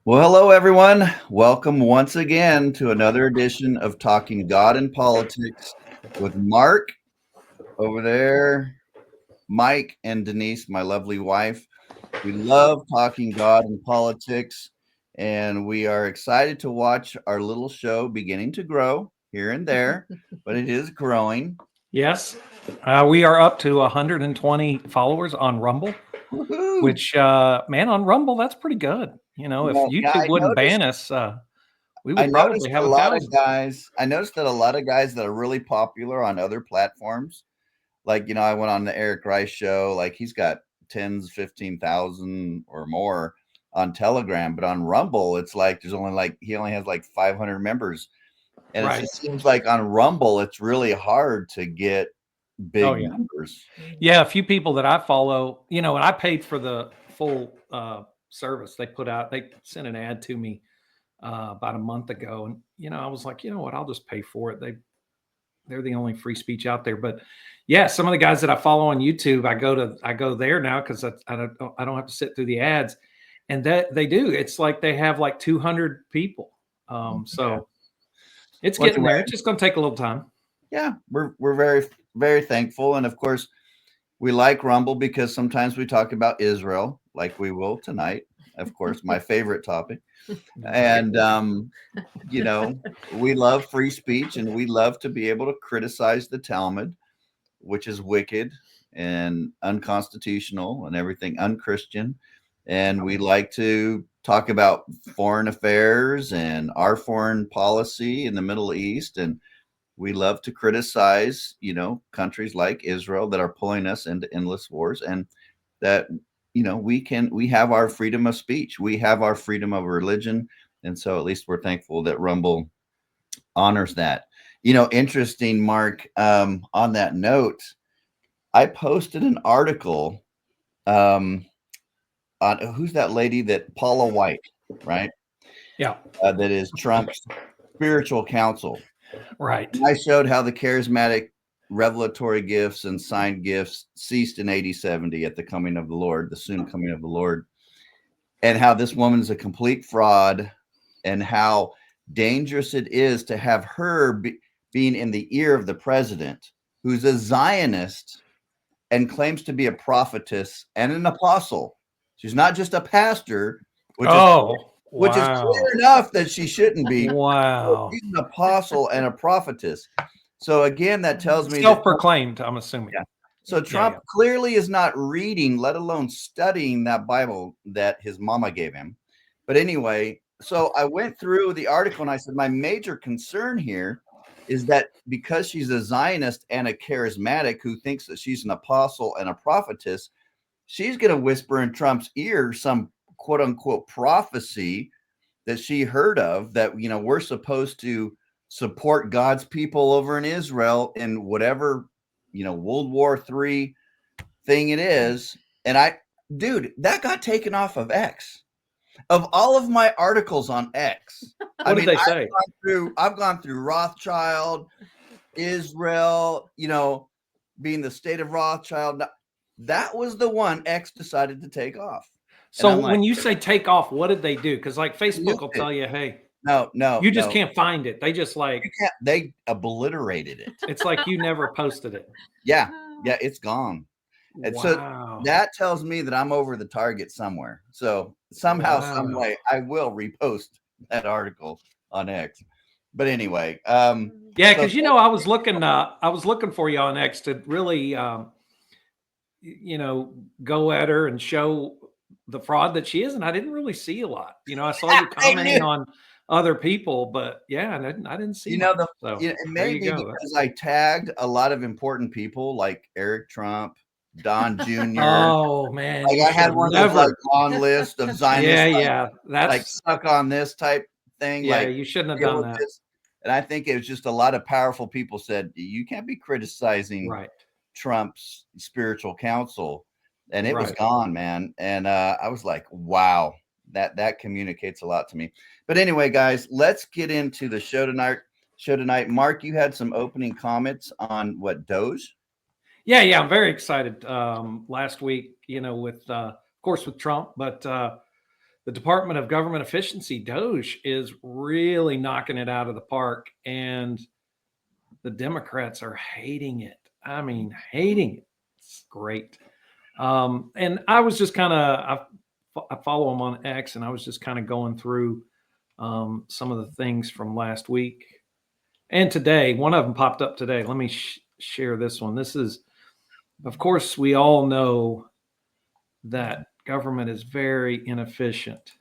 Well, hello, everyone. Welcome once again to another edition of Talking God and Politics with Mark over there, Mike, and Denise, my lovely wife. We love talking God and politics, and we are excited to watch our little show beginning to grow here and there, but it is growing. Yes, we are up to 120 followers on Rumble, Woohoo! which, man, on Rumble, that's pretty good. If Well, yeah, YouTube wouldn't ban us, we I would noticed probably a have lot of 1,000. guys. I noticed that a lot of guys that are really popular on other platforms. Like, I went on the Eric Rice show, like he's got 15,000 or more on Telegram, but on Rumble, it's like there's only he only has like 500 members. And it Right. just seems like on Rumble, it's really hard to get big Oh, yeah. numbers. Yeah, a few people that I follow, and I paid for the full service. They sent an ad to me about a month ago. And, I was like, you know what, I'll just pay for it. They're the only free speech out there. But yeah, some of the guys that I follow on YouTube, I go there now because I don't have to sit through the ads, and that they do. It's like they have like 200 people. So it's Well, getting there. It's just going to take a little time. yeah, we're very, very thankful. And of course, we like Rumble because sometimes we talk about Israel, like we will tonight. Of course, my favorite topic. And we love free speech, and we love to be able to criticize the Talmud, which is wicked and unconstitutional and everything unchristian. And we like to talk about foreign affairs and our foreign policy in the Middle East. And we love to criticize, countries like Israel that are pulling us into endless wars, and that, we have our freedom of speech. We have our freedom of religion. And so at least we're thankful that Rumble honors that. Interesting, Mark, on that note, I posted an article on who's that lady, that Paula White, right? Yeah. That is Trump's spiritual counsel. Right. And I showed how the charismatic revelatory gifts and signed gifts ceased in AD 70 at the coming of the Lord, the soon coming of the Lord, and how this woman is a complete fraud, and how dangerous it is to have her being in the ear of the president, who's a Zionist and claims to be a prophetess and an apostle. She's not just a pastor, which is clear enough that she shouldn't be. Wow. She's an apostle and a prophetess. So again, that tells me self-proclaimed, I'm assuming. Yeah. So Trump clearly is not reading, let alone studying that Bible that his mama gave him. But anyway, so I went through the article and I said, my major concern here is that because she's a Zionist and a charismatic who thinks that she's an apostle and a prophetess, she's going to whisper in Trump's ear some quote unquote prophecy that she heard of, that, we're supposed to support God's people over in Israel in whatever, World War III thing it is. And that got taken off of X. Of all of my articles on X, what did they say? I've gone through Rothschild, Israel, being the state of Rothschild. That was the one X decided to take off. So when you say take off, what did they do? Because like Facebook will tell you, hey, no, you just can't find it. They just they obliterated it. It's like you never posted it. Yeah, it's gone. And so that tells me that I'm over the target somewhere. So somehow, some way, I will repost that article on X. But anyway, yeah, because I was looking for you on X to really, go at her and show the fraud that she is, and I didn't really see a lot. I saw you commenting on other people, but yeah, I didn't see. It may be because I tagged a lot of important people like Eric Trump, Don Jr. Oh man, I had one of those long list of Zionists. That's stuck on this type thing. Yeah, you shouldn't have done that. And I think it was just a lot of powerful people said you can't be criticizing Trump's spiritual counsel, and it was gone, man. And I was like, wow, that communicates a lot to me. But anyway, guys, let's get into the show tonight. Mark, you had some opening comments on what, Doge? Yeah, I'm very excited. Last week, with of course with Trump, but the Department of Government Efficiency, DOGE, is really knocking it out of the park, and the Democrats are hating it. I mean, hating it. It's great. And I was just kind of, I follow him on X, and I was just kind of going through some of the things from last week and today. One of them popped up today. Let me share this one. This is, of course, we all know that government is very inefficient.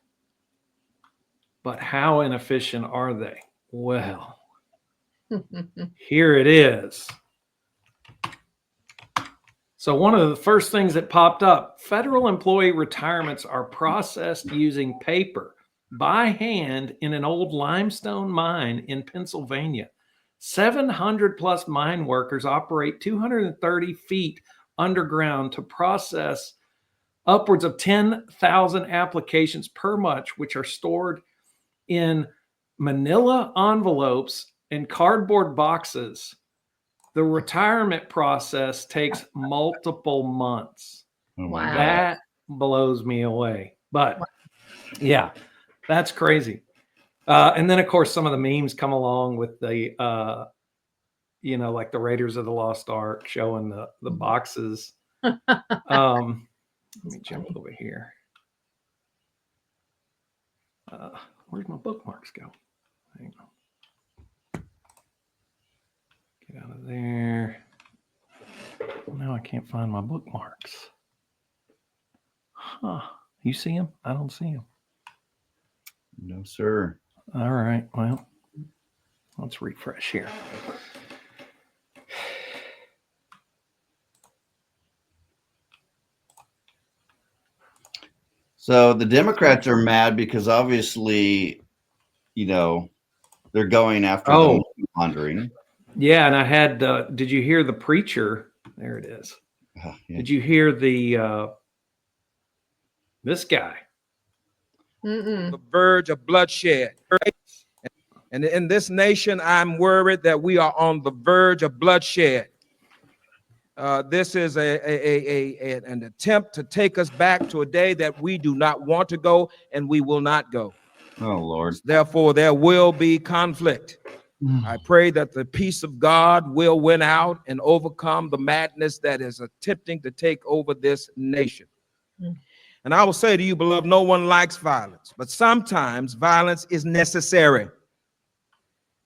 But how inefficient are they? Well, here it is. So one of the first things that popped up, federal employee retirements are processed using paper by hand in an old limestone mine in Pennsylvania. 700 plus mine workers operate 230 feet underground to process upwards of 10,000 applications per month, which are stored in manila envelopes and cardboard boxes. The retirement process takes multiple months. Wow. That blows me away. But yeah, that's crazy. And then, of course, some of the memes come along with the, like the Raiders of the Lost Ark showing the boxes. Let me jump over here. Where'd my bookmarks go? Hang on. Get out of there. Now I can't find my bookmarks. Huh. You see them? I don't see them. No, sir. All right. Well, let's refresh here. So the Democrats are mad because obviously, they're going after the money laundering. Yeah, and I had. Did you hear the preacher? There it is. Yeah. Did you hear this guy? The verge of bloodshed. And in this nation, I'm worried that we are on the verge of bloodshed. This is an attempt to take us back to a day that we do not want to go, and we will not go. Oh, Lord. Therefore, there will be conflict. I pray that the peace of God will win out and overcome the madness that is attempting to take over this nation. And I will say to you, beloved, no one likes violence, but sometimes violence is necessary.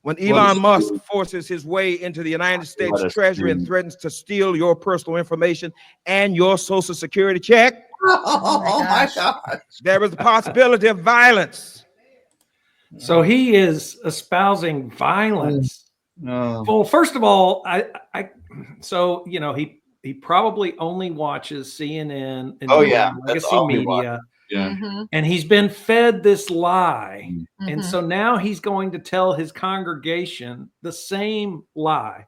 When Elon Musk forces his way into the United States Treasury and threatens to steal your personal information and your Social Security check, oh my gosh, there is a possibility of violence. So he is espousing violence. Well, first of all, he probably only watches CNN and legacy media. Yeah. And he's been fed this lie. And so now he's going to tell his congregation the same lie.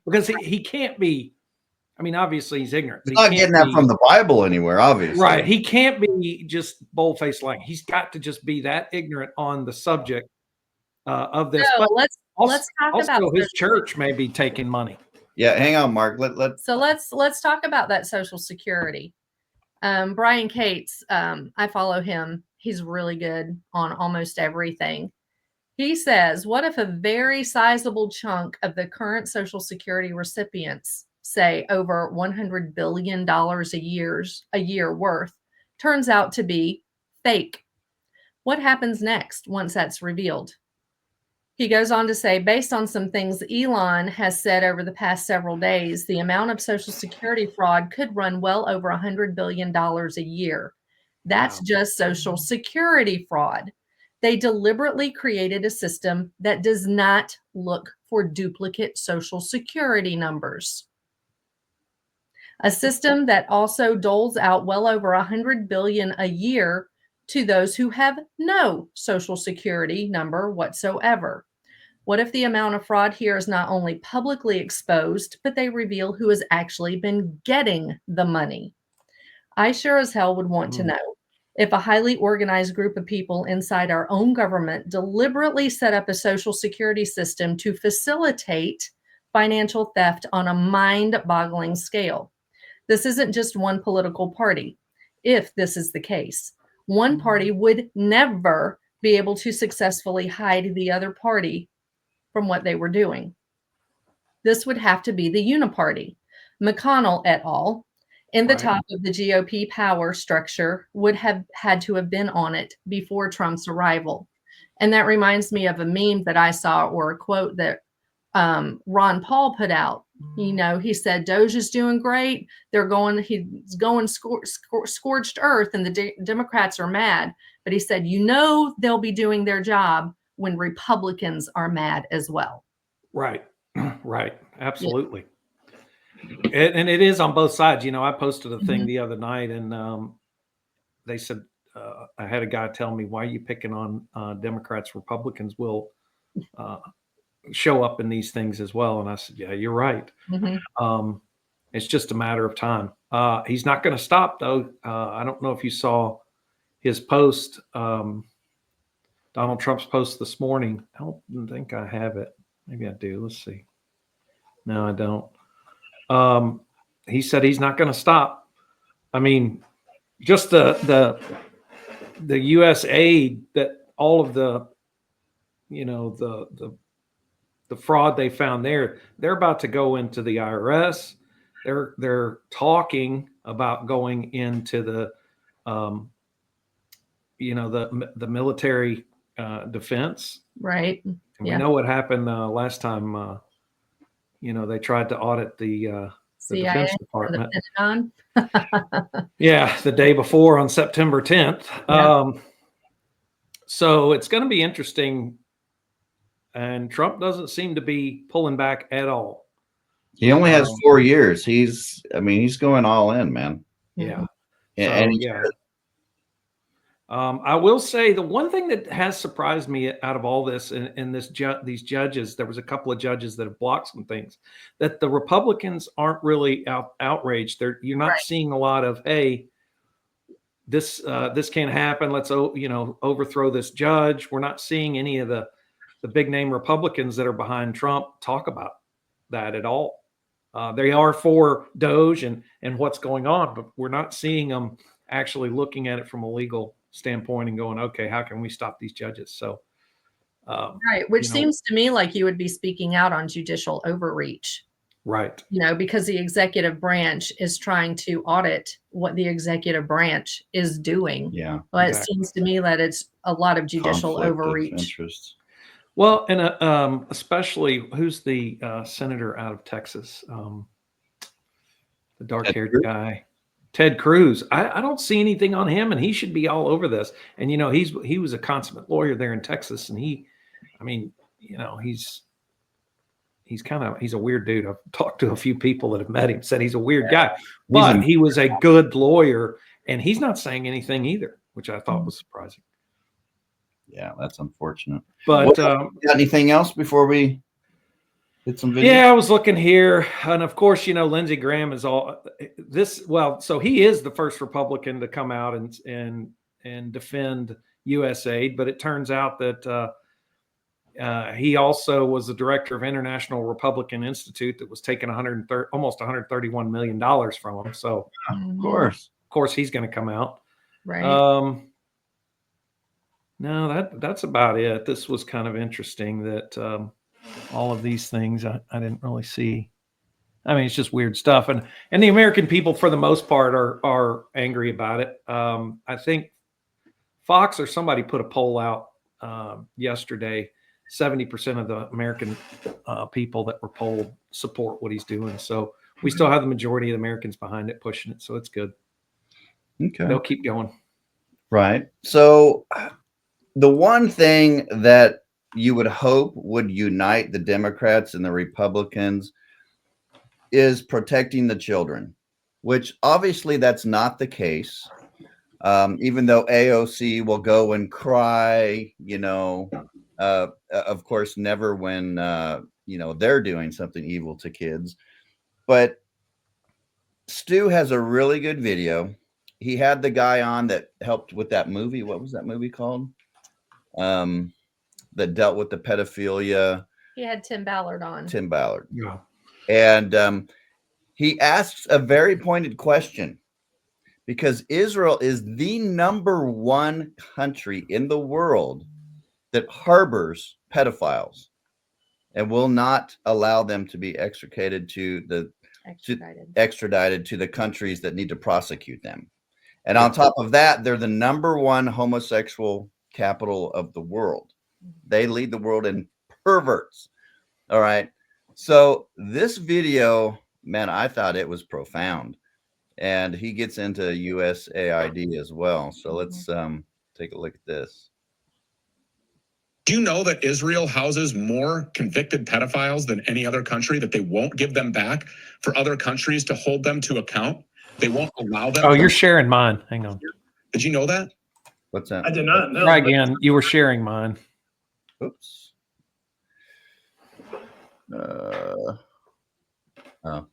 Because he can't be, obviously he's ignorant. He's not getting that from the Bible anywhere, obviously. Right. He can't be just bold-faced lying. He's got to just be that ignorant on the subject of this. So but let's talk about his church may be taking money. Yeah, hang on, Mark. Let's talk about that Social Security. Brian Cates, I follow him. He's really good on almost everything. He says, what if a very sizable chunk of the current Social Security recipients, say over $100 billion a year worth, turns out to be fake? What happens next once that's revealed? He goes on to say, based on some things Elon has said over the past several days, the amount of Social Security fraud could run well over $100 billion a year. That's just Social Security fraud. They deliberately created a system that does not look for duplicate Social Security numbers. A system that also doles out well over $100 billion a year to those who have no Social Security number whatsoever. What if the amount of fraud here is not only publicly exposed, but they reveal who has actually been getting the money? I sure as hell would want to know if a highly organized group of people inside our own government deliberately set up a Social Security system to facilitate financial theft on a mind-boggling scale. This isn't just one political party. If this is the case, one party would never be able to successfully hide the other party from what they were doing. This would have to be the uniparty. McConnell et al., in the Right. top of the GOP power structure, would have had to have been on it before Trump's arrival. And that reminds me of a meme that I saw, or a quote that Ron Paul put out. You know, he said, Doge is doing great. He's going scorched earth, and the Democrats are mad. But he said, you know, they'll be doing their job when Republicans are mad as well. Right. Right. Absolutely. And it is on both sides. You know, I posted a thing the other night, and they said, I had a guy tell me, why are you picking on Democrats? Republicans will show up in these things as well. And I said, yeah, you're right. It's just a matter of time. He's not going to stop, though. I don't know if you saw his post, Donald Trump's post this morning. I don't think I have it. Maybe I do. Let's see. No, I don't. He said he's not going to stop. I mean, just the U.S. aid, that all of the, you know, the fraud they found there, they're about to go into the IRS. They're talking about going into the, you know, the military defense. Right. And we know what happened last time. You know, they tried to audit the CIA, Defense Department. the Pentagon. Yeah, the day before on September 10th. Yeah. So it's going to be interesting. And Trump doesn't seem to be pulling back at all. He only has 4 years. He's going all in, man. Yeah. And So, yeah. I will say the one thing that has surprised me out of all this, and these judges, there was a couple of judges that have blocked some things, that the Republicans aren't really outraged. You're not seeing a lot of, hey, this can't happen. Let's overthrow this judge. We're not seeing any of the big name Republicans that are behind Trump talk about that at all. They are for Doge and what's going on, but we're not seeing them actually looking at it from a legal standpoint and going, okay, how can we stop these judges? So, right. Which seems to me like you would be speaking out on judicial overreach. Right. You know, because the executive branch is trying to audit what the executive branch is doing. Yeah. Well, exactly. It seems to me that it's a lot of judicial Conflict of overreach. interest. Well, and especially who's the senator out of Texas, the dark-haired guy, Ted Cruz. I don't see anything on him, and he should be all over this. And you know, he was a consummate lawyer there in Texas, and he's a weird dude. I've talked to a few people that have met him, said he's a weird guy, but he was a good lawyer, and he's not saying anything either, which I thought was surprising. Yeah, that's unfortunate. But got anything else before we hit some video? Yeah, I was looking here, and of course, you know, Lindsey Graham is all this. Well, so he is the first Republican to come out and defend U.S. aid, but it turns out that he also was the director of International Republican Institute that was taking almost $131 million from him. So, Of course, he's going to come out. Right. No, that's about it. This was kind of interesting that all of these things I didn't really see. I mean, it's just weird stuff, and the American people, for the most part, are angry about it. I think Fox or somebody put a poll out yesterday. 70% of the American people that were polled support what he's doing. So we still have the majority of the Americans behind it, pushing it. So it's good. Okay. They'll keep going. Right. So the one thing that you would hope would unite the Democrats and the Republicans is protecting the children, which obviously that's not the case. Even though AOC will go and cry, you know, of course, never when, you know, they're doing something evil to kids. But Stu has a really good video. He had the guy on that helped with that movie. What was that movie called? That dealt with the pedophilia. He had Tim Ballard on. Tim Ballard. Yeah. And he asks a very pointed question, because Israel is the #1 country in the world that harbors pedophiles and will not allow them to be extradited to the countries that need to prosecute them. And on top of that, they're the #1 homosexual capital of the world. They lead the world in perverts. All right. So this video, man, I thought it was profound. And he gets into USAID as well. So let's take a look at this. Do you know that Israel houses more convicted pedophiles than any other country, that they won't give them back for other countries to hold them to account? They won't allow them. Oh, you're sharing mine. Hang on. Did you know that? What's that? I did not know. Try again. You were sharing mine. Oops. Oh. Okay.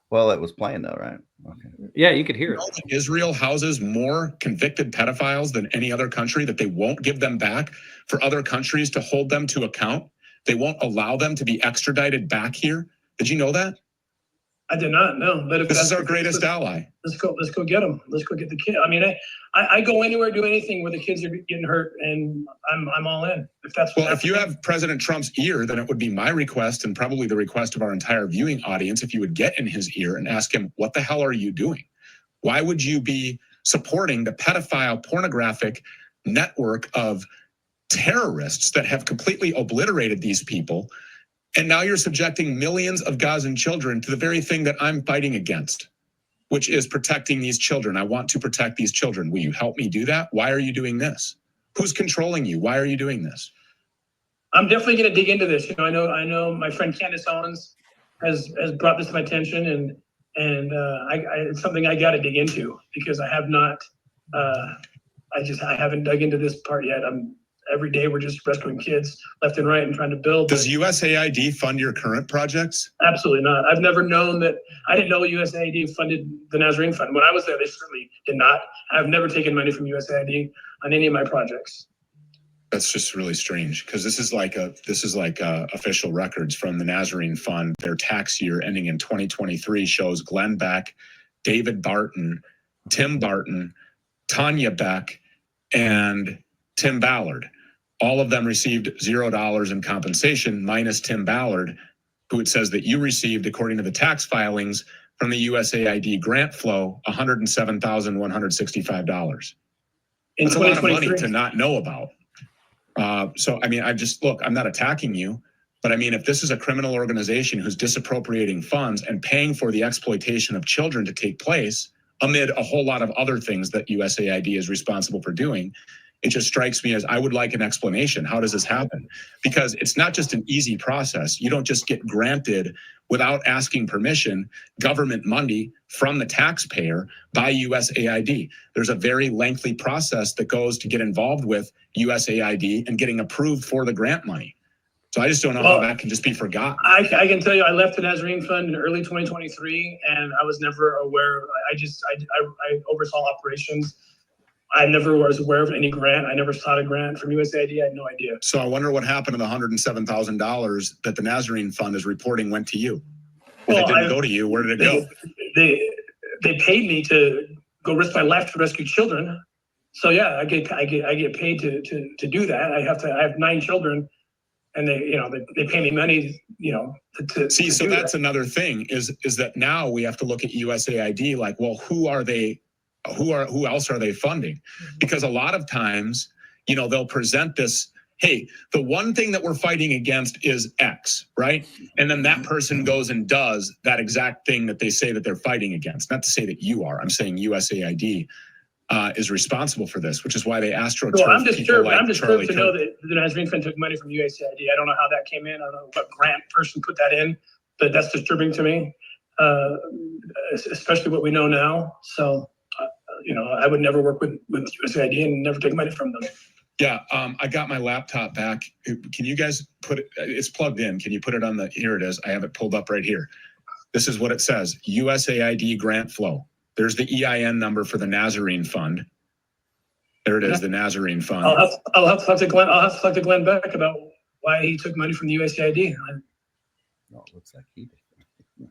Well, it was playing though, right? Okay. Yeah, you could hear it. Israel houses more convicted pedophiles than any other country, that they won't give them back for other countries to hold them to account. They won't allow them to be extradited back here. Did you know that? I did not know. But if this is our greatest ally. Let's go get them. Let's go get the kid. I mean, I go anywhere, do anything where the kids are getting hurt, and I'm all in. If that's well, if you have President Trump's ear, then it would be my request, and probably the request of our entire viewing audience, if you would get in his ear and ask him, what the hell are you doing? Why would you be supporting the pedophile pornographic network of terrorists that have completely obliterated these people? And now you're subjecting millions of Gazan children to the very thing that I'm fighting against, which is protecting these children. I want to protect these children. Will you help me do that? Why are you doing this? Who's controlling you? Why are you doing this? I'm definitely going to dig into this. You know, I know my friend Candace Owens has brought this to my attention, and it's something I got to dig into, because I have not. I haven't dug into this part yet. Every day we're just rescuing kids left and right and trying to build. Does USAID fund your current projects? Absolutely not. I've never known that. I didn't know USAID funded the Nazarene Fund. When I was there, they certainly did not. I've never taken money from USAID on any of my projects. That's just really strange, because this is like official records from the Nazarene Fund. Their tax year ending in 2023 shows Glenn Beck, David Barton, Tim Barton, Tanya Beck, and Tim Ballard. All of them received $0 in compensation, minus Tim Ballard, who it says that you received, according to the tax filings from the USAID grant flow, $107,165. It's a lot of money to not know about. So, I mean, I'm not attacking you, but I mean, if this is a criminal organization who's disappropriating funds and paying for the exploitation of children to take place amid a whole lot of other things that USAID is responsible for doing, it just strikes me as, I would like an explanation. How does this happen? Because it's not just an easy process. You don't just get granted, without asking permission, government money from the taxpayer by USAID. There's a very lengthy process that goes to get involved with USAID and getting approved for the grant money. So I just don't know how that can just be forgotten. I can tell you, I left the Nazarene Fund in early 2023, and I was never aware. I oversaw operations. I never was aware of any grant. I never sought a grant from USAID. I had no idea. So I wonder what happened to the $107,000 that the Nazarene Fund is reporting went to you. Well, it didn't go to you. Where did it go? They paid me to go risk my life to rescue children. So yeah, I get paid to do that. I have 9 children, and they pay me money, to see. So that's that. Another thing is that now we have to look at USAID like, well, who else are they funding? Because a lot of times, they'll present this, hey, the one thing that we're fighting against is X, right? And then that person goes and does that exact thing that they say that they're fighting against. Not to say that you are. I'm saying USAID is responsible for this, which is why they astroturf. Well, I'm disturbed to know that the Nazarene Fund took money from USAID. I don't know how that came in. I don't know what grant person put that in, but that's disturbing to me, especially what we know now. So, I would never work with USAID and never take money from them. Yeah, I got my laptop back. Can you guys put it? It's plugged in. Can you put it on the? Here it is. I have it pulled up right here. This is what it says: USAID grant flow. There's the EIN number for the Nazarene Fund. There it is, the Nazarene Fund. I'll have to talk to Glenn Beck about why he took money from the USAID. No, it looks like he did.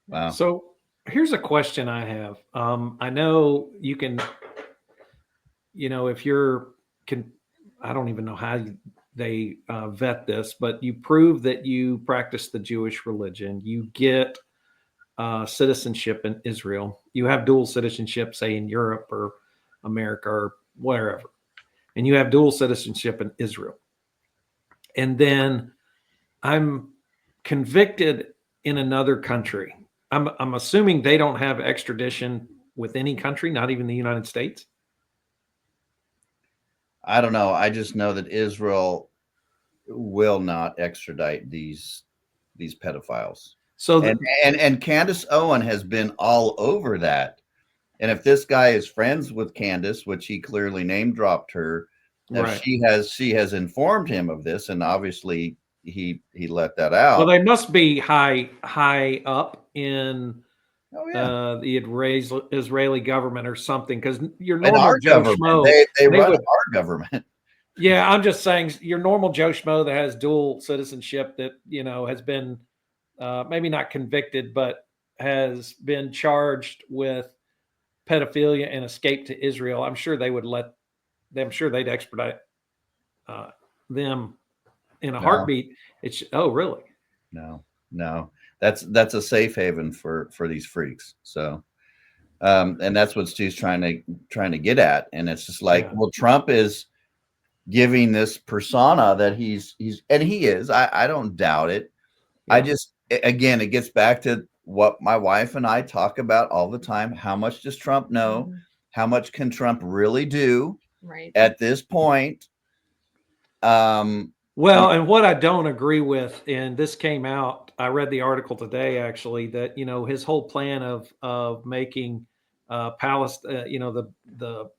Wow. So here's a question I have. I know you can, if I don't even know how they vet this, but you prove that you practice the Jewish religion, you get citizenship in Israel, you have dual citizenship, say in Europe or America or wherever, and you have dual citizenship in Israel. And then I'm convicted in another country. I'm assuming they don't have extradition with any country, not even the United States. I don't know. I just know that Israel will not extradite these pedophiles. So and Candace Owen has been all over that. And if this guy is friends with Candace, which he clearly name dropped her, right. she has informed him of this, and obviously he let that out. Well, they must be high up in the Israeli government or something, because your normal Joe Schmo, they run our government. Yeah, I'm just saying your normal Joe Schmo that has dual citizenship that has been maybe not convicted, but has been charged with pedophilia and escaped to Israel. I'm sure they would I'm sure they'd expedite them in a heartbeat. Really? No. That's a safe haven for these freaks. So, and that's what Stu's trying to get at. And it's just like, well, Trump is giving this persona that he's and he is. I don't doubt it. Yeah. I just, again, it gets back to what my wife and I talk about all the time. How much does Trump know? Mm-hmm. How much can Trump really do at this point? Well, and what I don't agree with, and this came out, I read the article today actually, that his whole plan of making Palestine, the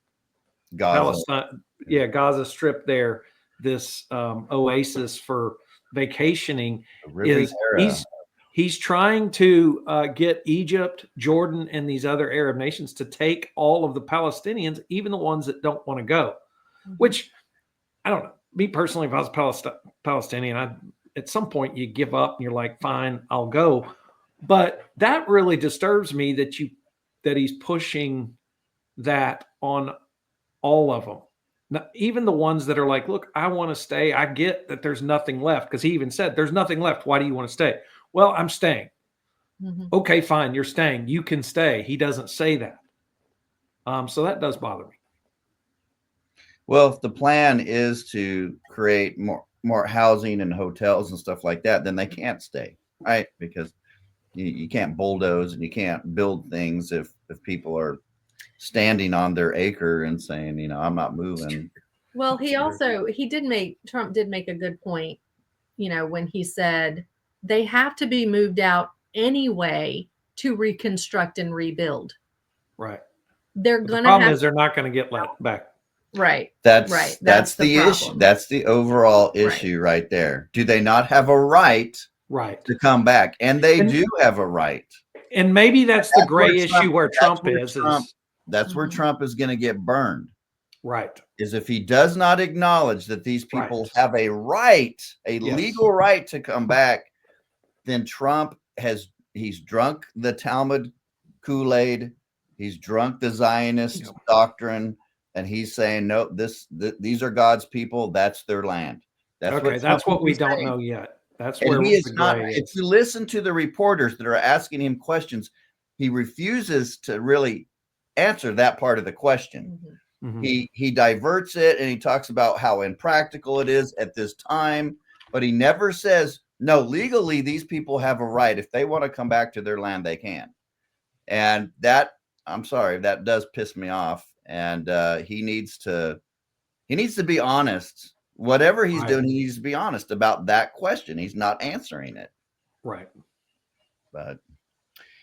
Gaza. Palestine, Gaza Strip there, this oasis for vacationing, is he's trying to get Egypt, Jordan, and these other Arab nations to take all of the Palestinians, even the ones that don't want to go, which I don't know. Me personally, if I was Palestinian, at some point you give up and you're like, fine, I'll go. But that really disturbs me that he's pushing that on all of them. Now, even the ones that are like, look, I want to stay. I get that there's nothing left, because he even said, there's nothing left. Why do you want to stay? Well, I'm staying. Mm-hmm. Okay, fine. You're staying. You can stay. He doesn't say that. So that does bother me. Well, if the plan is to create more housing and hotels and stuff like that, then they can't stay, right? Because you can't bulldoze and you can't build things if people are standing on their acre and saying, I'm not moving. Well, Trump did make a good point, when he said they have to be moved out anyway to reconstruct and rebuild. Right. The problem is they're not going to get let back. Right. That's the issue. That's the overall issue right there. Do they not have a right to come back? And they do have a right. And maybe that's the gray issue where Trump is. That's where Trump is going to get burned. Right. Is if he does not acknowledge that these people have a right, legal right to come back, then Trump he's drunk the Talmud Kool-Aid. He's drunk the Zionist doctrine. And he's saying, no, these are God's people. That's their land. That's what we don't know yet. That's where he is not. If you listen to the reporters that are asking him questions, he refuses to really answer that part of the question. Mm-hmm. He diverts it, and he talks about how impractical it is at this time, but he never says, no, legally, these people have a right. If they want to come back to their land, they can. And that, I'm sorry, that does piss me off. And he needs to be honest. Whatever he's doing, he needs to be honest about that question. He's not answering it. Right. But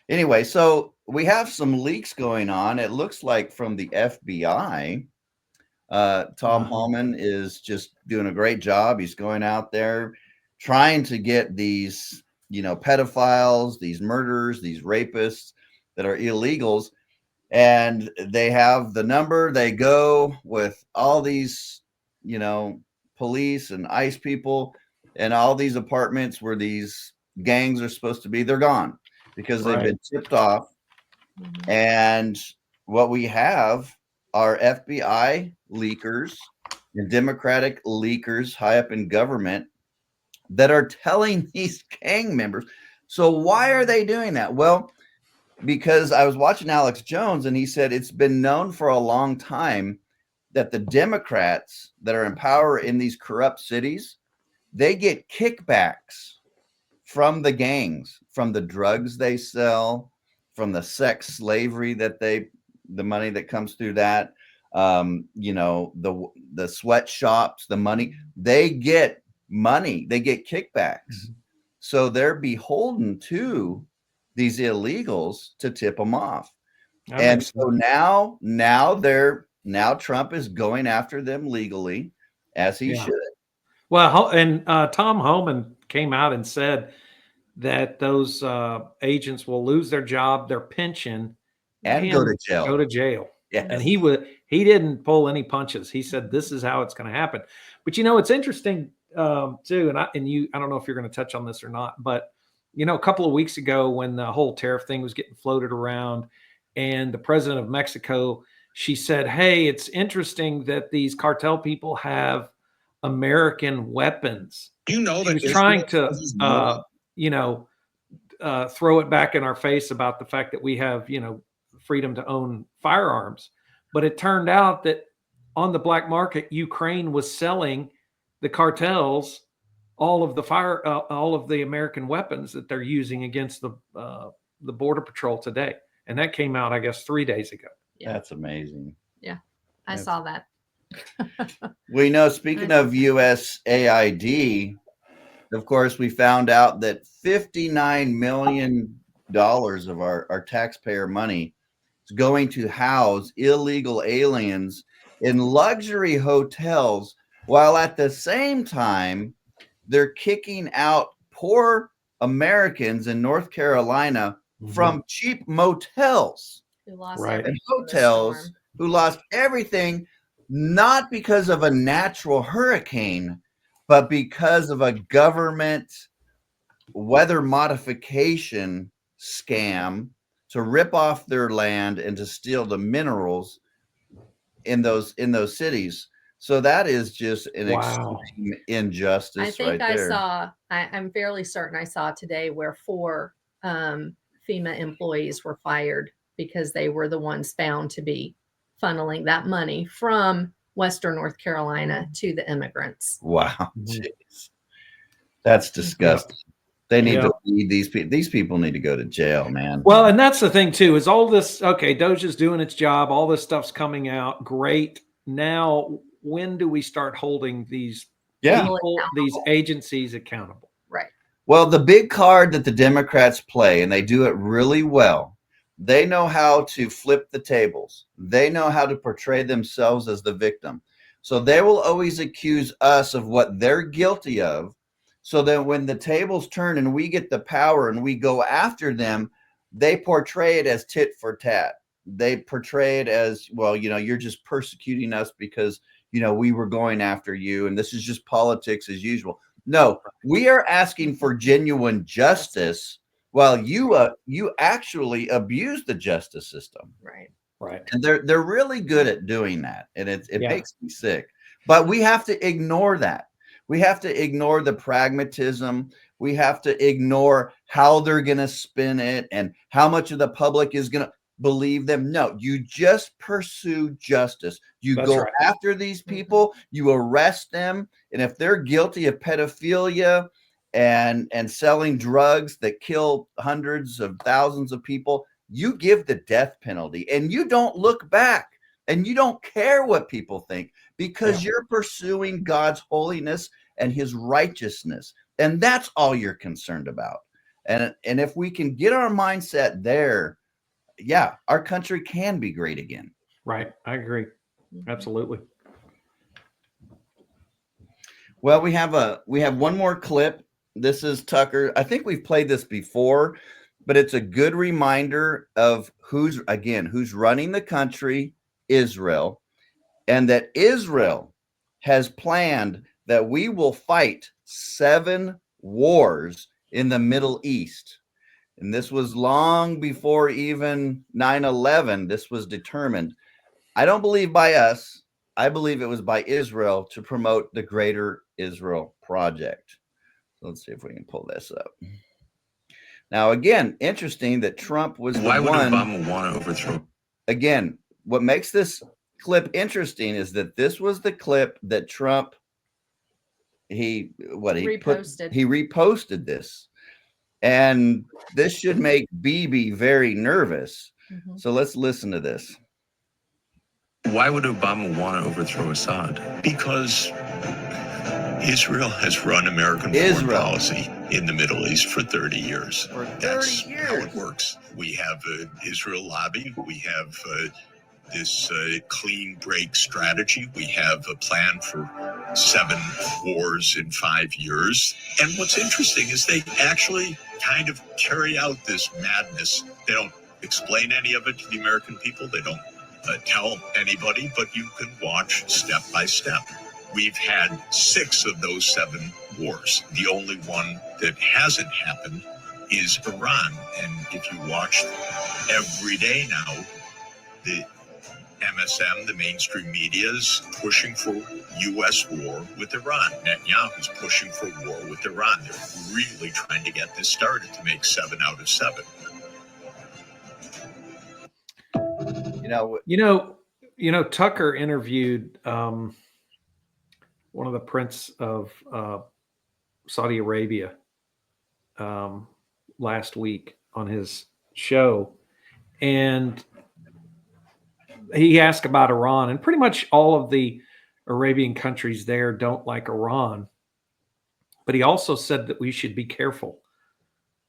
anyway, so we have some leaks going on. It looks like from the FBI. Tom Hallman is just doing a great job. He's going out there trying to get these, pedophiles, these murderers, these rapists that are illegals. And they have the number. They go with all these, police and ICE people, and all these apartments where these gangs are supposed to be, they're gone because they've been tipped off. And what we have are FBI leakers and Democratic leakers high up in government that are telling these gang members. So why are they doing that? Well, because I was watching Alex Jones, and he said it's been known for a long time that the Democrats that are in power in these corrupt cities, they get kickbacks from the gangs, from the drugs they sell, from the sex slavery that the money that comes through that, the sweatshops, the money, they get money, they get kickbacks. So they're beholden to these illegals to tip them off. And so now Trump is going after them legally, as he should. Well, and Tom Homan came out and said that those agents will lose their job, their pension, and go to jail. Go to jail. Yes. And he didn't pull any punches. He said this is how it's going to happen. But it's interesting too, and I don't know if you're going to touch on this or not, but a couple of weeks ago when the whole tariff thing was getting floated around, and the president of Mexico, she said, "Hey, it's interesting that these cartel people have American weapons." That she's trying to throw it back in our face about the fact that we have freedom to own firearms. But it turned out that on the black market, Ukraine was selling the cartels all of the American weapons that they're using against the border patrol today. And that came out, I guess, 3 days ago. Yeah. That's amazing. Yeah, I saw that. We know, speaking of USAID, of course, we found out that $59 million of our taxpayer money is going to house illegal aliens in luxury hotels, while at the same time, they're kicking out poor Americans in North Carolina from cheap motels and hotels who lost everything, not because of a natural hurricane, but because of a government weather modification scam to rip off their land and to steal the minerals in those cities. So that is just an extreme injustice. I think there. I'm fairly certain I saw today where 4 FEMA employees were fired because they were the ones found to be funneling that money from Western North Carolina to the immigrants. Wow. Jeez. That's disgusting. They need to lead these people. These people need to go to jail, man. Well, and that's the thing too, is all this, Doja's doing its job. All this stuff's coming out. Great. Now, when do we start holding these people, these agencies accountable? Right. Well, the big card that the Democrats play, and they do it really well, they know how to flip the tables. They know how to portray themselves as the victim. So they will always accuse us of what they're guilty of. So that when the tables turn and we get the power and we go after them, they portray it as tit for tat. They portray it as, well, you're just persecuting us because, we were going after you, and this is just politics as usual. No, we are asking for genuine justice while you actually abuse the justice system. Right. And they're really good at doing that. And it makes me sick. But we have to ignore that. We have to ignore the pragmatism. We have to ignore how they're going to spin it and how much of the public is going to believe them. No, you just pursue justice. You go after these people, you arrest them. And if they're guilty of pedophilia and selling drugs that kill hundreds of thousands of people, you give the death penalty and you don't look back and you don't care what people think because you're pursuing God's holiness and his righteousness. And that's all you're concerned about. And if we can get our mindset there, our country can be great again. Right. I agree. Absolutely. Well, we have one more clip. This is Tucker. I think we've played this before, but it's a good reminder of who's running the country, Israel, and that Israel has planned that we will fight 7 wars in the Middle East. And this was long before even 9/11. This was determined. I don't believe by us. I believe it was by Israel to promote the Greater Israel Project. So let's see if we can pull this up. Now, again, interesting that Trump was Why the would one. Obama want to overthrow? Again, what makes this clip interesting is that this was the clip that Trump reposted this, and this should make Bibi very nervous. So let's listen to this. Why would Obama want to overthrow Assad? Because Israel has run American foreign policy in the Middle East for 30 years. That's how it works. We have an Israel lobby. We have this clean break strategy. We have a plan for 7 wars in 5 years. And what's interesting is they actually kind of carry out this madness. They don't explain any of it to the American people. They don't tell anybody, but you can watch step by step. We've had 6 of those 7 wars. The only one that hasn't happened is Iran. And if you watch every day now, the MSM, the mainstream media, is pushing for U.S. war with Iran. Netanyahu's pushing for war with Iran. They're really trying to get this started to make 7 out of 7. Tucker interviewed one of the prince of Saudi Arabia last week on his show, and he asked about Iran, and pretty much all of the Arabian countries there don't like Iran, but he also said that we should be careful,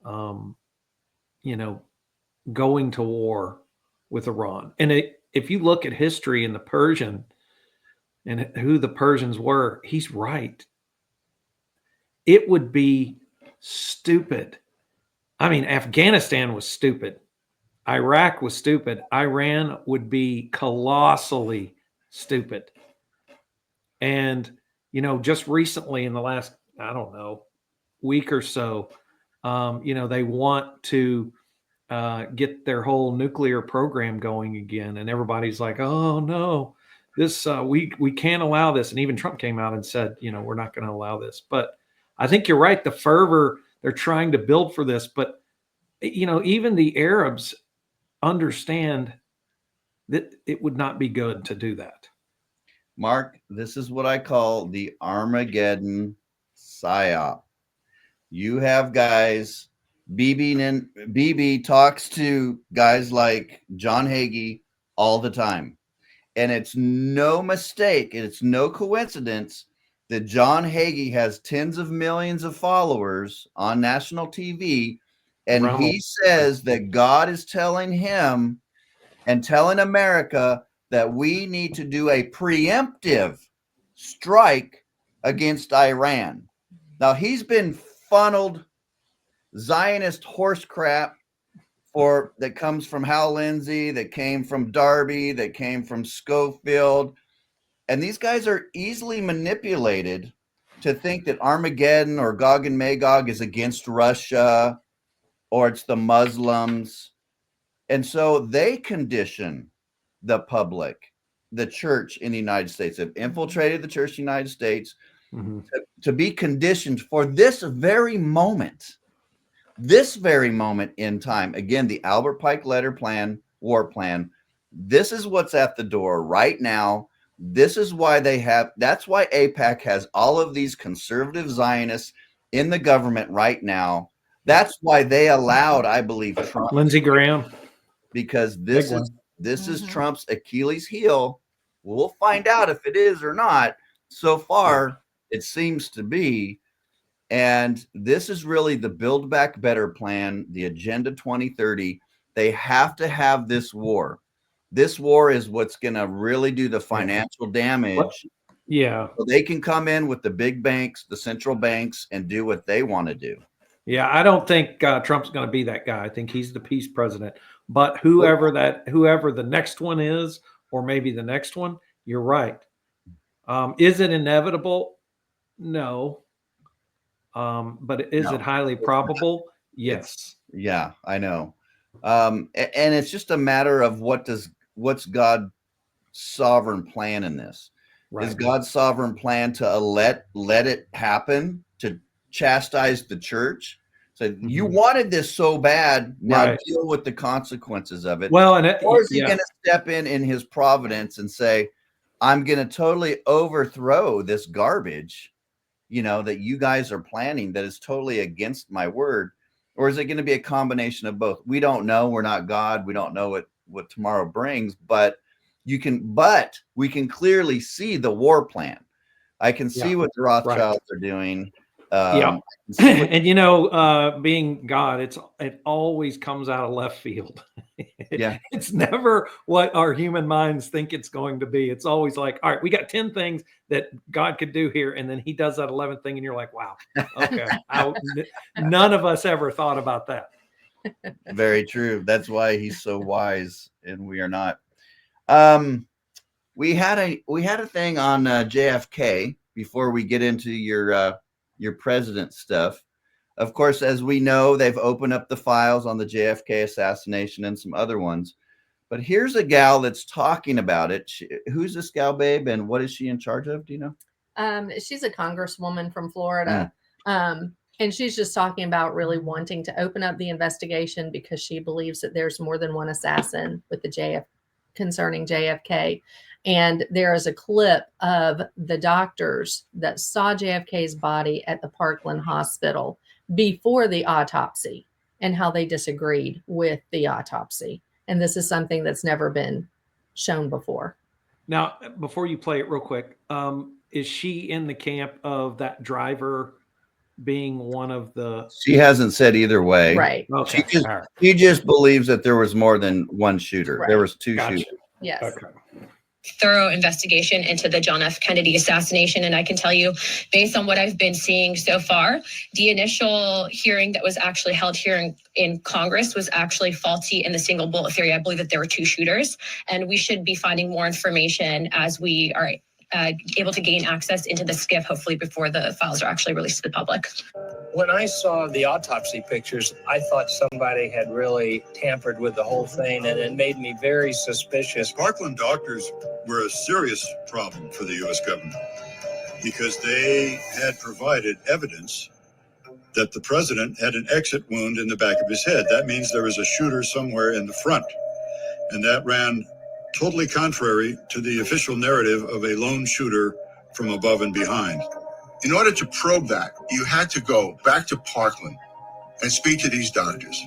going to war with Iran. And if you look at history in the Persian and who the Persians were, he's right. It would be stupid. I mean, Afghanistan was stupid. Iraq was stupid. Iran would be colossally stupid. And, just recently in the last, week or so, they want to get their whole nuclear program going again. And everybody's like, oh no, this, we can't allow this. And even Trump came out and said, we're not going to allow this. But I think you're right. The fervor they're trying to build for this, but even the Arabs understand that it would not be good to do that. Mark, this is what I call the Armageddon psyop. You have guys, Bibi talks to guys like John Hagee all the time. And it's no mistake, it's no coincidence that John Hagee has tens of millions of followers on national TV. And he says that God is telling him and telling America that we need to do a preemptive strike against Iran. Now, he's been funneled Zionist horse crap that comes from Hal Lindsey, that came from Darby, that came from Schofield. And these guys are easily manipulated to think that Armageddon or Gog and Magog is against Russia or it's the Muslims. And so they condition the public, the church in the United States, have infiltrated the church in the United States to be conditioned for this very moment in time. Again, the Albert Pike letter plan, war plan, this is what's at the door right now. This is why that's why AIPAC has all of these conservative Zionists in the government right now. That's why they allowed, I believe, Trump. Lindsey Graham. Because this is Trump's Achilles heel. We'll find out if it is or not. So far, it seems to be. And this is really the Build Back Better plan, the Agenda 2030. They have to have this war. This war is what's going to really do the financial damage. Yeah. So they can come in with the big banks, the central banks, and do what they want to do. Yeah, I don't think Trump's going to be that guy. I think he's the peace president. But whoever the next one is, or maybe the next one, you're right. Is it inevitable? No. But is No. it highly probable? Yes. Yeah, I know. And it's just a matter of what's God's sovereign plan in this. Right. Is God's sovereign plan to let it happen, to chastise the church? So you wanted this so bad, now Right. deal with the consequences of it. Well, Or is he going to step in his providence and say, I'm going to totally overthrow this garbage, that you guys are planning that is totally against my word? Or is it going to be a combination of both? We don't know. We're not God. We don't know what tomorrow brings, but we can clearly see the war plan. I can see what the Rothschilds are doing. And being God, it always comes out of left field. It's never what our human minds think it's going to be. It's always like, all right, we got 10 things that God could do here, and then he does that 11th thing, and you're like, wow, okay. None of us ever thought about that. Very true. That's why he's so wise, and we are not. We had a thing on JFK before we get into your president stuff. Of course, as we know, they've opened up the files on the JFK assassination and some other ones. But here's a gal that's talking about it. Who's this gal, babe, and what is she in charge of? Do you know? She's a congresswoman from Florida. And she's just talking about really wanting to open up the investigation because she believes that there's more than one assassin with the concerning JFK. And there is a clip of the doctors that saw JFK's body at the Parkland Hospital before the autopsy and how they disagreed with the autopsy. And this is something that's never been shown before. Now, before you play it real quick, is she in the camp of that driver being one of the... She hasn't said either way. Right. Okay. She just believes that there was more than one shooter. Right. There was two shooters. Yes. Okay. Thorough investigation into the John F. Kennedy assassination. And I can tell you, based on what I've been seeing so far, the initial hearing that was actually held here in Congress was actually faulty in the single bullet theory. I believe that there were two shooters, and we should be finding more information as we are able to gain access into the SCIF, hopefully before the files are actually released to the public. When I saw the autopsy pictures, I thought somebody had really tampered with the whole thing, and it made me very suspicious. Parkland doctors were a serious problem for the U.S. government because they had provided evidence that the president had an exit wound in the back of his head. That means there was a shooter somewhere in the front, and that ran totally contrary to the official narrative of a lone shooter from above and behind. In order to probe that, you had to go back to Parkland and speak to these doctors.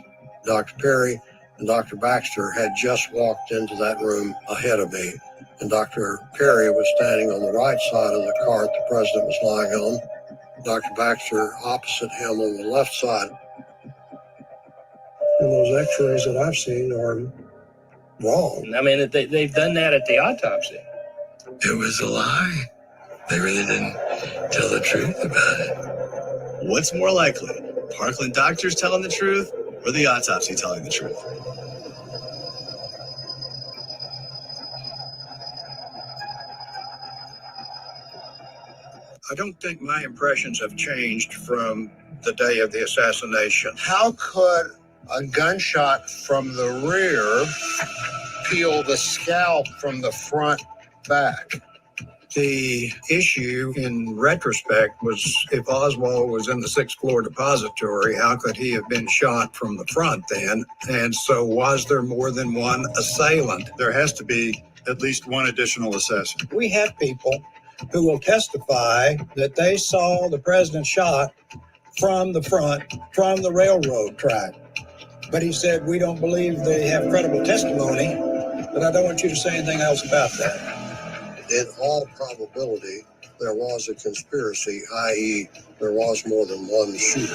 Dr. Perry and Dr. Baxter had just walked into that room ahead of me, and Dr. Perry was standing on the right side of the cart the president was lying on. Dr. Baxter opposite him on the left side. And those x-rays that I've seen are wrong. I mean, they've done that at the autopsy. It was a lie. They really didn't tell the truth about it. What's more likely, Parkland doctors telling the truth or the autopsy telling the truth? I don't think my impressions have changed from the day of the assassination. How could a gunshot from the rear peel the scalp from the front back? The issue in retrospect was if Oswald was in the 6th floor depository, how could he have been shot from the front then? And so was there more than one assailant? There has to be at least one additional assassin. We have people who will testify that they saw the president shot from the front, from the railroad track. But he said, we don't believe they have credible testimony, but I don't want you to say anything else about that. In all probability, there was a conspiracy, i.e., there was more than one shooter.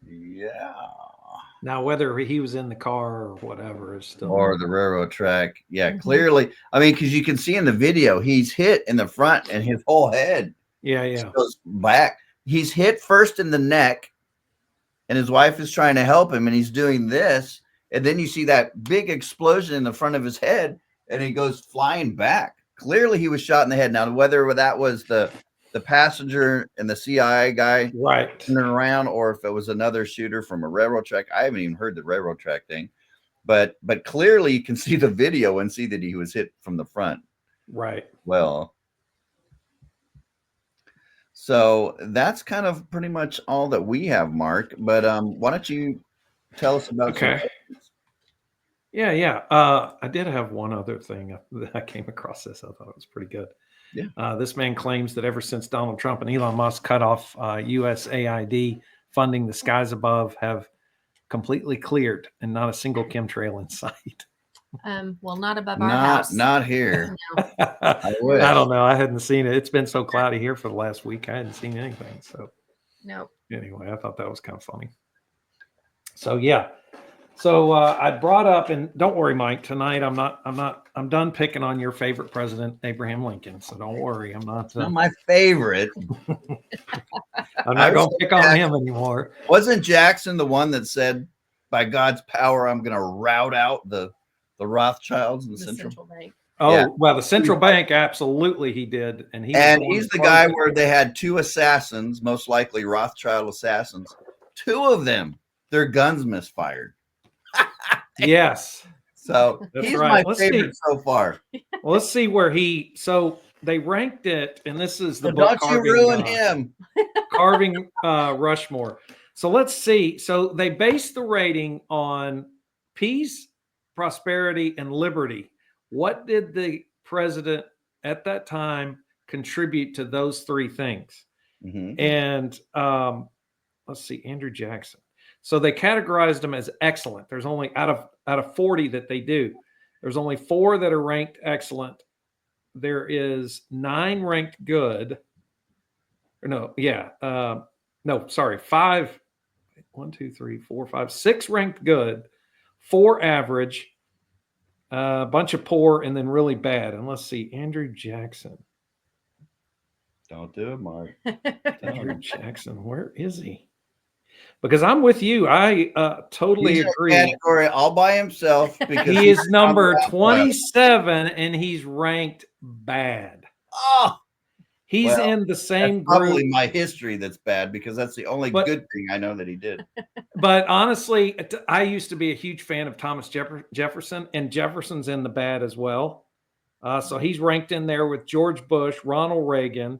Yeah. Now, whether he was in the car or whatever is still... Or the railroad track. Yeah, clearly. I mean, because you can see in the video, he's hit in the front and his whole head goes back. He's hit first in the neck, and his wife is trying to help him, and he's doing this. And then you see that big explosion in the front of his head, and he goes flying back. Clearly, he was shot in the head. Now, whether that was the the passenger and the CIA guy right turning around, or if it was another shooter from a railroad track. I haven't even heard the railroad track thing, but clearly you can see the video and see that he was hit from the front. Right. Well, so that's kind of pretty much all that we have, Mark. But why don't you tell us about some questions? Yeah. I did have one other thing that I came across this. I thought it was pretty good. Yeah. This man claims that ever since Donald Trump and Elon Musk cut off USAID funding, the skies above have completely cleared and not a single chemtrail in sight. Well, not above our house. Not here. No. I wish. I don't know. I hadn't seen it. It's been so cloudy here for the last week. I hadn't seen anything. So no. Anyway, I thought that was kind of funny. So yeah. So I brought up, and don't worry, Mike, tonight I'm done picking on your favorite president, Abraham Lincoln. So don't worry. I'm not my favorite. I'm not going to pick on him anymore. Wasn't Jackson the one that said, by God's power, I'm going to rout out the Rothschilds and the Central Bank? Oh, yeah. Well, the central bank, absolutely he did. And he's the guy where they had 2 assassins, most likely Rothschild assassins. 2 of them, their guns misfired. Yes. So that's he's right. my favorite so far. Well, let's see where so they ranked it, and this is the So book. don't you ruin him. Carving Rushmore. So let's see. So they based the rating on peace, prosperity, and liberty. What did the president at that time contribute to those 3 things? Mm-hmm. And let's see, Andrew Jackson. So they categorized them as excellent. There's only out of 40 that they do. There's only 4 that are ranked excellent. There is 9 ranked good. Or no, yeah. No, sorry. 5. 1, 2, 3, 4, 5, 6 ranked good, 4 average, a bunch of poor, and then really bad. And let's see, Andrew Jackson. Don't do it, Mark. Andrew Jackson, where is he? Because I'm with you. I totally agree. Category all by himself. Because he is number 27, and he's ranked bad. Oh, he's in the same that's probably group. my history that's bad, because that's the only good thing I know that he did. But honestly, I used to be a huge fan of Thomas Jefferson, and Jefferson's in the bad as well. So he's ranked in there with George Bush, Ronald Reagan,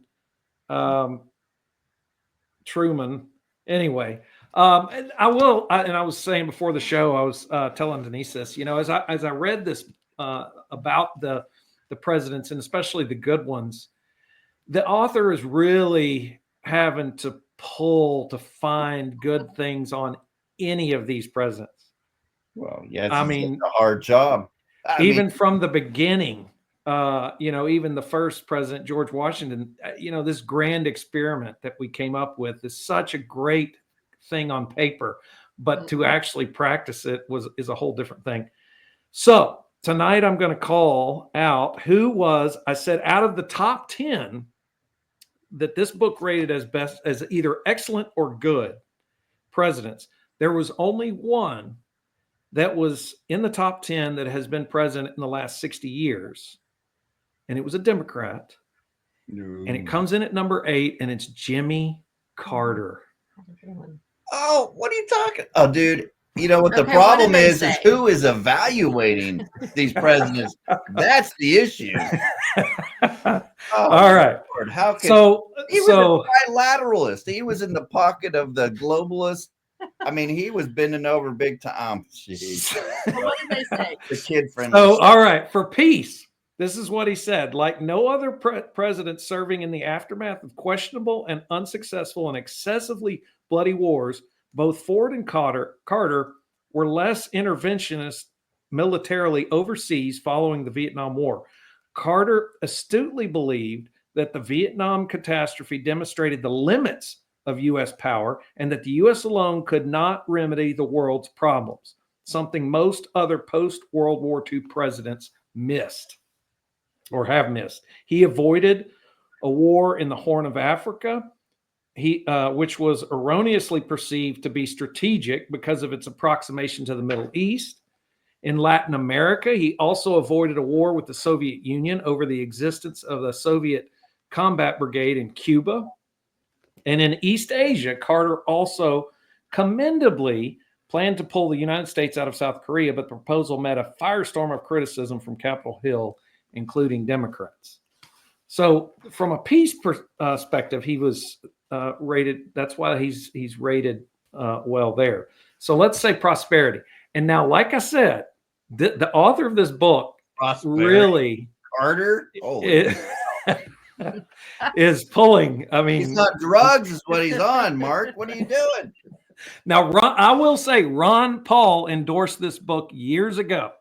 Truman. Anyway, and I was saying before the show, I was telling Denise this, as I read this about the presidents, and especially the good ones, the author is really having to pull to find good things on any of these presidents. Well, yeah, I mean, a hard job. Even from the beginning, even the first president, George Washington, this grand experiment that we came up with is such a great thing on paper, but to actually practice it is a whole different thing. So tonight I'm going to call out I said out of the top 10 that this book rated as either excellent or good presidents, there was only one that was in the top 10 that has been president in the last 60 years. And it was a Democrat. And it comes in at number 8, and it's Jimmy Carter. Oh, what are you talking? Oh, dude. You know what the problem is who is evaluating these presidents? That's the issue. All right. Lord, how can he was a bilateralist? He was in the pocket of the globalist. I mean, he was bending over big time. Jeez. What did they say? The kid friendly. So, all right, for peace, this is what he said. Like no other president serving in the aftermath of questionable and unsuccessful and excessively bloody wars, both Ford and Carter were less interventionist militarily overseas following the Vietnam War. Carter astutely believed that the Vietnam catastrophe demonstrated the limits of U.S. power and that the U.S. alone could not remedy the world's problems, something most other post-World War II presidents missed or have missed. He avoided a war in the Horn of Africa, which was erroneously perceived to be strategic because of its approximation to the Middle East. In Latin America, he also avoided a war with the Soviet Union over the existence of the Soviet Combat Brigade in Cuba. And in East Asia, Carter also commendably planned to pull the United States out of South Korea, but the proposal met a firestorm of criticism from Capitol Hill, including Democrats. So from a peace perspective, he was rated. That's why he's rated well there. So let's say prosperity. And now, like I said, the author of this book really Carter is pulling. I mean, he's on drugs, is what he's on. Mark, what are you doing? Now, I will say, Ron Paul endorsed this book years ago,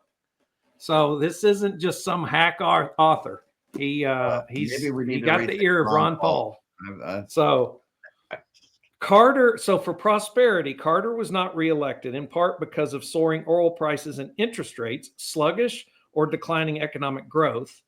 so this isn't just some hack author. He got the ear of Ron Paul. So Carter. So for prosperity, Carter was not reelected in part because of soaring oil prices and interest rates, sluggish or declining economic growth.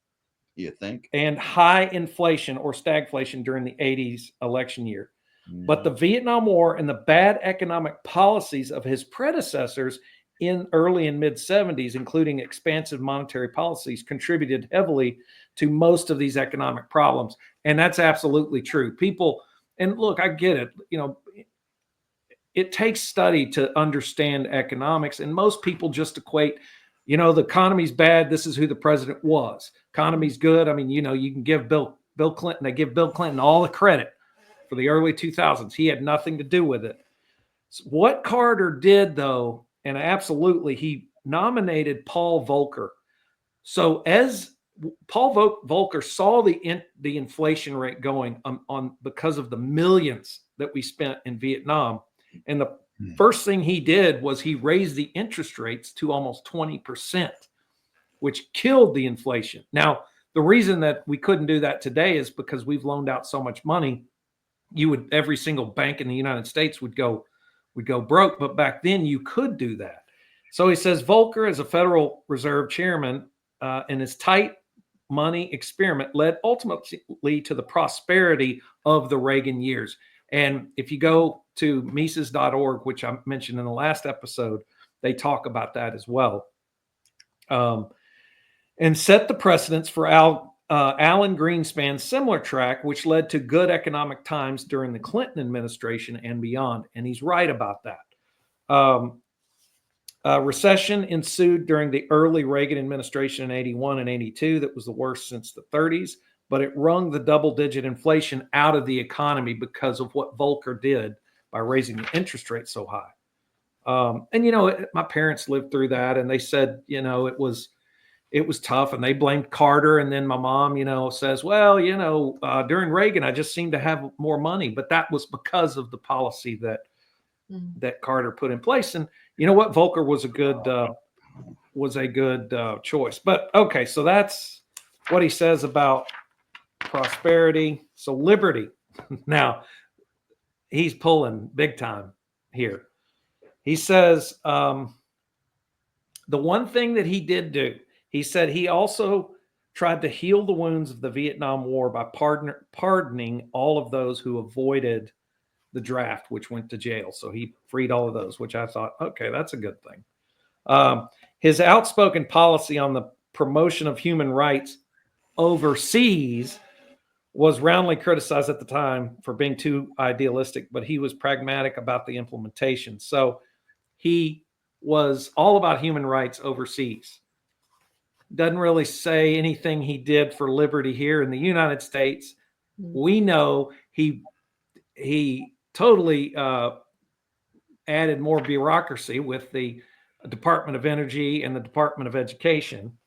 You think? And high inflation or stagflation during the 80s election year. But the Vietnam War and the bad economic policies of his predecessors in early and mid 70s, including expansive monetary policies, contributed heavily to most of these economic problems. And that's absolutely true. People, and look, I get it. You know, it takes study to understand economics, and most people just equate, you know, the economy's bad. This is who the president was. Economy's good. I mean, you know, you can give Bill Clinton, they give Bill Clinton all the credit for the early 2000s. He had nothing to do with it. So what Carter did, though, and absolutely, he nominated Paul Volcker. So as Paul Volcker saw the inflation rate going on because of the millions that we spent in Vietnam, and the first thing he did was he raised the interest rates to almost 20%, which killed the inflation. Now, the reason that we couldn't do that today is because we've loaned out so much money. Every single bank in the United States would go broke, but back then you could do that. So he says Volcker, as a Federal Reserve chairman, and his tight money experiment led ultimately to the prosperity of the Reagan years. And if you go to Mises.org, which I mentioned in the last episode, they talk about that as well. And set the precedence for Alan Greenspan's similar track, which led to good economic times during the Clinton administration and beyond. And he's right about that. A recession ensued during the early Reagan administration in 81 and 82. That was the worst since the 30s, but it wrung the double-digit inflation out of the economy because of what Volcker did by raising the interest rate so high. And, you know, my parents lived through that, and they said, you know, it was tough, and they blamed Carter. And then my mom, you know, says, well, you know, during Reagan, I just seemed to have more money, but that was because of the policy that Carter put in place. And you know what? Volcker was a good choice. But okay, so that's what he says about prosperity. So liberty. Now, he's pulling big time here. He says the one thing that he did do, he said he also tried to heal the wounds of the Vietnam War by pardoning all of those who avoided the draft, which went to jail. So he freed all of those, which I thought, okay, that's a good thing. His outspoken policy on the promotion of human rights overseas was roundly criticized at the time for being too idealistic, but he was pragmatic about the implementation. So he was all about human rights overseas. Doesn't really say anything he did for liberty here in the United States. We know he totally added more bureaucracy with the Department of Energy and the Department of Education.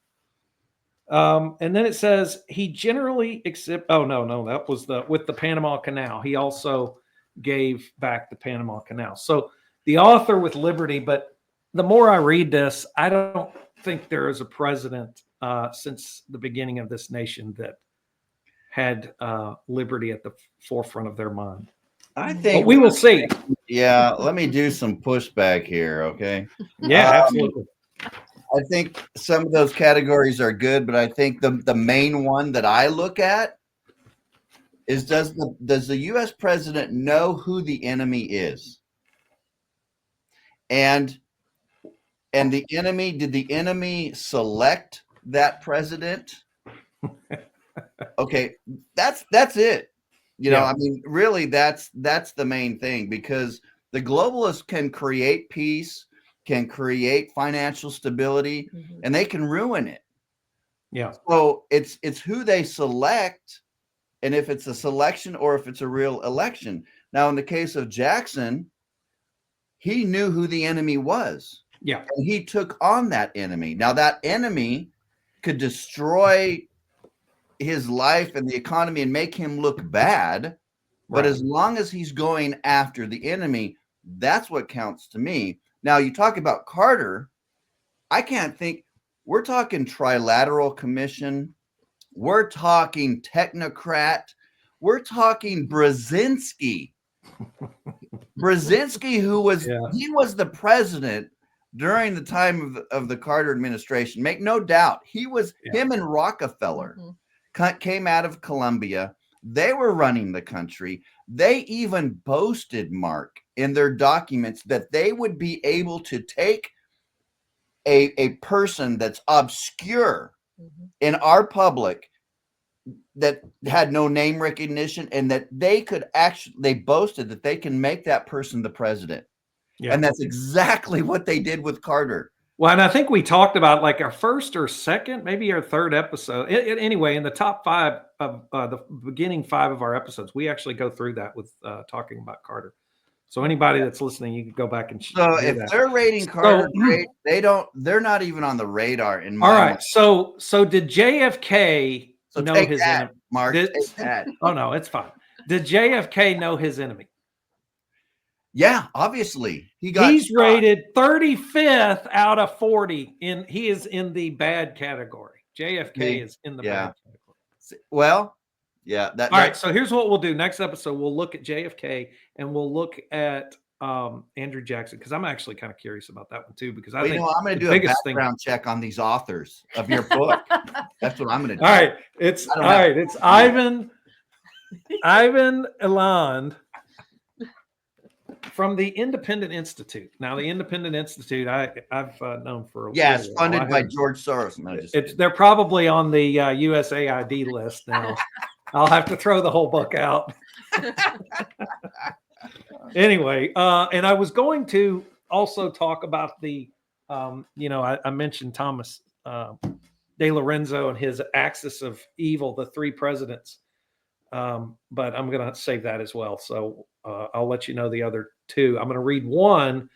And then it says he generally that was with the Panama Canal. He also gave back the Panama Canal. So the author with liberty, but the more I read this, I don't think there is a president since the beginning of this nation that had liberty at the forefront of their mind. I think but we will see. Yeah, let me do some pushback here, okay? Yeah, absolutely. I think some of those categories are good, but I think the main one that I look at is does the U.S. president know who the enemy is? And did the enemy select that president? Okay, that's it. You know, I mean, really, that's the main thing, because the globalists can create peace, can create financial stability, and they can ruin it. Yeah. So it's who they select, and if it's a selection or if it's a real election. Now, in the case of Jackson, he knew who the enemy was. Yeah. And he took on that enemy. Now, that enemy could destroy his life and the economy and make him look bad. But as long as he's going after the enemy, that's what counts to me. Now, you talk about Carter. I can't think. We're talking Trilateral Commission. We're talking technocrat. We're talking Brzezinski. Brzezinski, who was he was the president during the time of the Carter administration. Make no doubt, he was him and Rockefeller came out of Colombia. They were running the country. They even boasted, Mark, in their documents that they would be able to take a person that's obscure in our public, that had no name recognition, and that they could actually, they boasted that they can make that person the president. Yeah. And that's exactly what they did with Carter. Well, and I think we talked about like our first or second, maybe our third episode. Anyway, in the top 5 of the beginning 5 of our episodes, we actually go through that with talking about Carter. So anybody that's listening, you can go back and so if they're rating Carter great, they're not even on the radar in my all right. mind. So did JFK know his enemy? Mark, oh no, it's fine. Did JFK know his enemy? Yeah, obviously. He's rated 35th out of 40. He is in the bad category. JFK is in the bad category. Well, yeah. All right. So here's what we'll do. Next episode, we'll look at JFK and we'll look at Andrew Jackson, because I'm actually kind of curious about that one too, because I think I'm going to do a background check on these authors of your book. That's what I'm going to do. All right. It's Ivan Eland from the Independent Institute. Now, the Independent Institute, I've known for a while. It's funded by George Soros. No, they're probably on the USAID list now. I'll have to throw the whole book out. Anyway, and I was going to also talk about the, I mentioned Thomas De Lorenzo and his axis of evil, the 3 presidents. But I'm going to save that as well. So I'll let you know the other 2. I'm going to read one.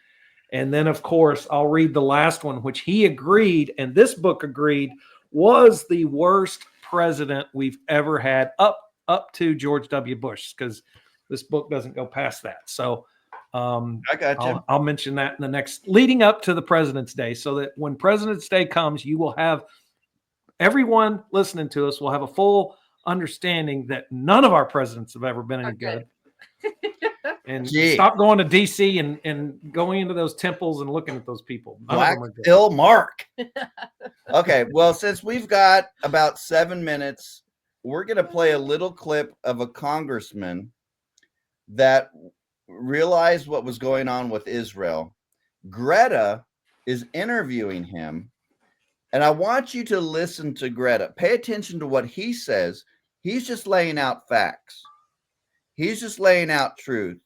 And then, of course, I'll read the last one, which he agreed, and this book agreed, was the worst president we've ever had up to George W. Bush, because this book doesn't go past that. So I got you. I'll mention that in the next, leading up to the President's Day, so that when President's Day comes, you will have, everyone listening to us will have a full understanding that none of our presidents have ever been any good. And stop going to DC and going into those temples and looking at those people. Black Bill Mark. Okay, well, since we've got about 7 minutes, we're going to play a little clip of a congressman that realized what was going on with Israel. Greta is interviewing him, and I want you to listen to Greta. Pay attention to what he says. He's just laying out facts. He's just laying out truth.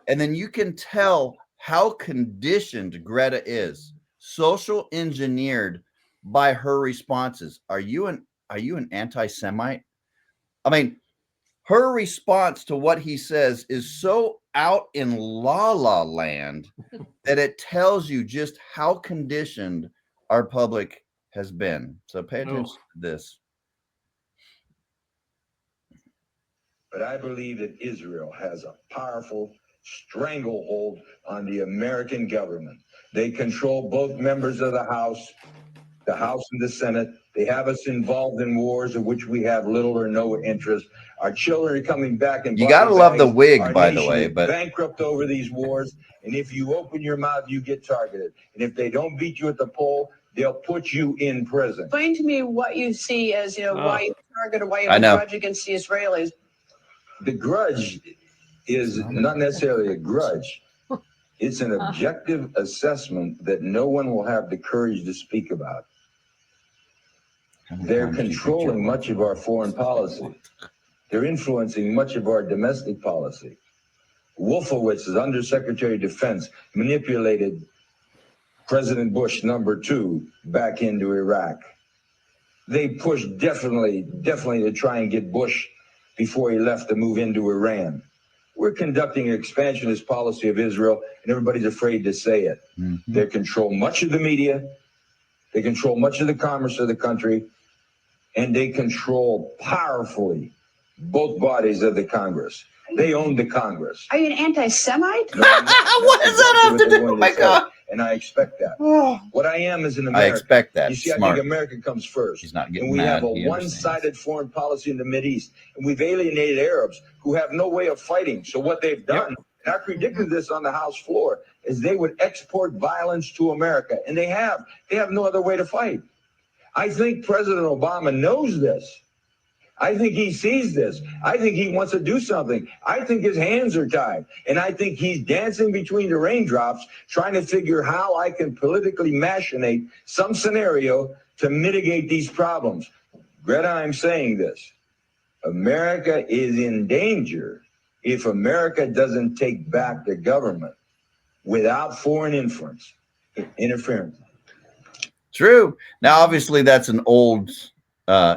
And then you can tell how conditioned Greta is, social engineered by her responses. Are you an anti-Semite? I mean, her response to what he says is so out in la la land that it tells you just how conditioned our public has been. So pay attention to this. But I believe that Israel has a powerful stranglehold on the American government. They control both members of the House and the Senate. They have us involved in wars of which we have little or no interest. Our children are coming back and you got to love the wig, by the way, but bankrupt over these wars. And if you open your mouth, you get targeted. And if they don't beat you at the poll, they'll put you in prison. Explain to me what you see as, why you target or why you have a grudge against the Israelis. The grudge is not necessarily a grudge. It's an objective assessment that no one will have the courage to speak about. They're controlling much of our foreign policy. They're influencing much of our domestic policy. Wolfowitz, as Undersecretary of Defense, manipulated President Bush #2 back into Iraq. They pushed definitely to try and get Bush before he left to move into Iran. We're conducting an expansionist policy of Israel, and everybody's afraid to say it. They control much of the media. They control much of the commerce of the country, and they control powerfully both bodies of the Congress. They own the Congress. Are you an anti-Semite? No, what does that have to do? Oh my God. And I expect that. What I am is an American. I expect that. You see, Smart. I think America comes first. He's not getting and we mad. have a He one-sided foreign policy in the Mideast. And we've alienated Arabs who have no way of fighting. So what they've done, and I predicted this on the House floor, is they would export violence to America. And they have. They have no other way to fight. I think President Obama knows this. I think he sees this. I think he wants to do something. I think his hands are tied. And I think he's dancing between the raindrops, trying to figure how I can politically machinate some scenario to mitigate these problems. Greta, I'm saying this. America is in danger if America doesn't take back the government without foreign interference. True. Now, obviously, that's an old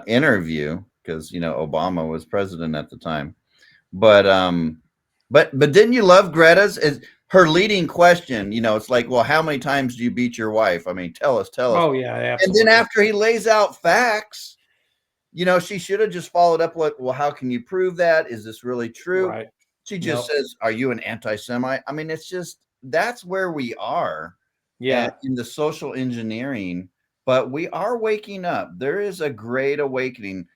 interview, because Obama was president at the time, but didn't you love Greta's? Her leading question? It's like, well, how many times do you beat your wife? I mean, tell us. Oh yeah, absolutely. And then after he lays out facts, she should have just followed up with, well, how can you prove that? Is this really true? Right. She just says, are you an anti-Semite? I mean, it's just, that's where we are. Yeah. In the social engineering, but we are waking up. There is a great awakening.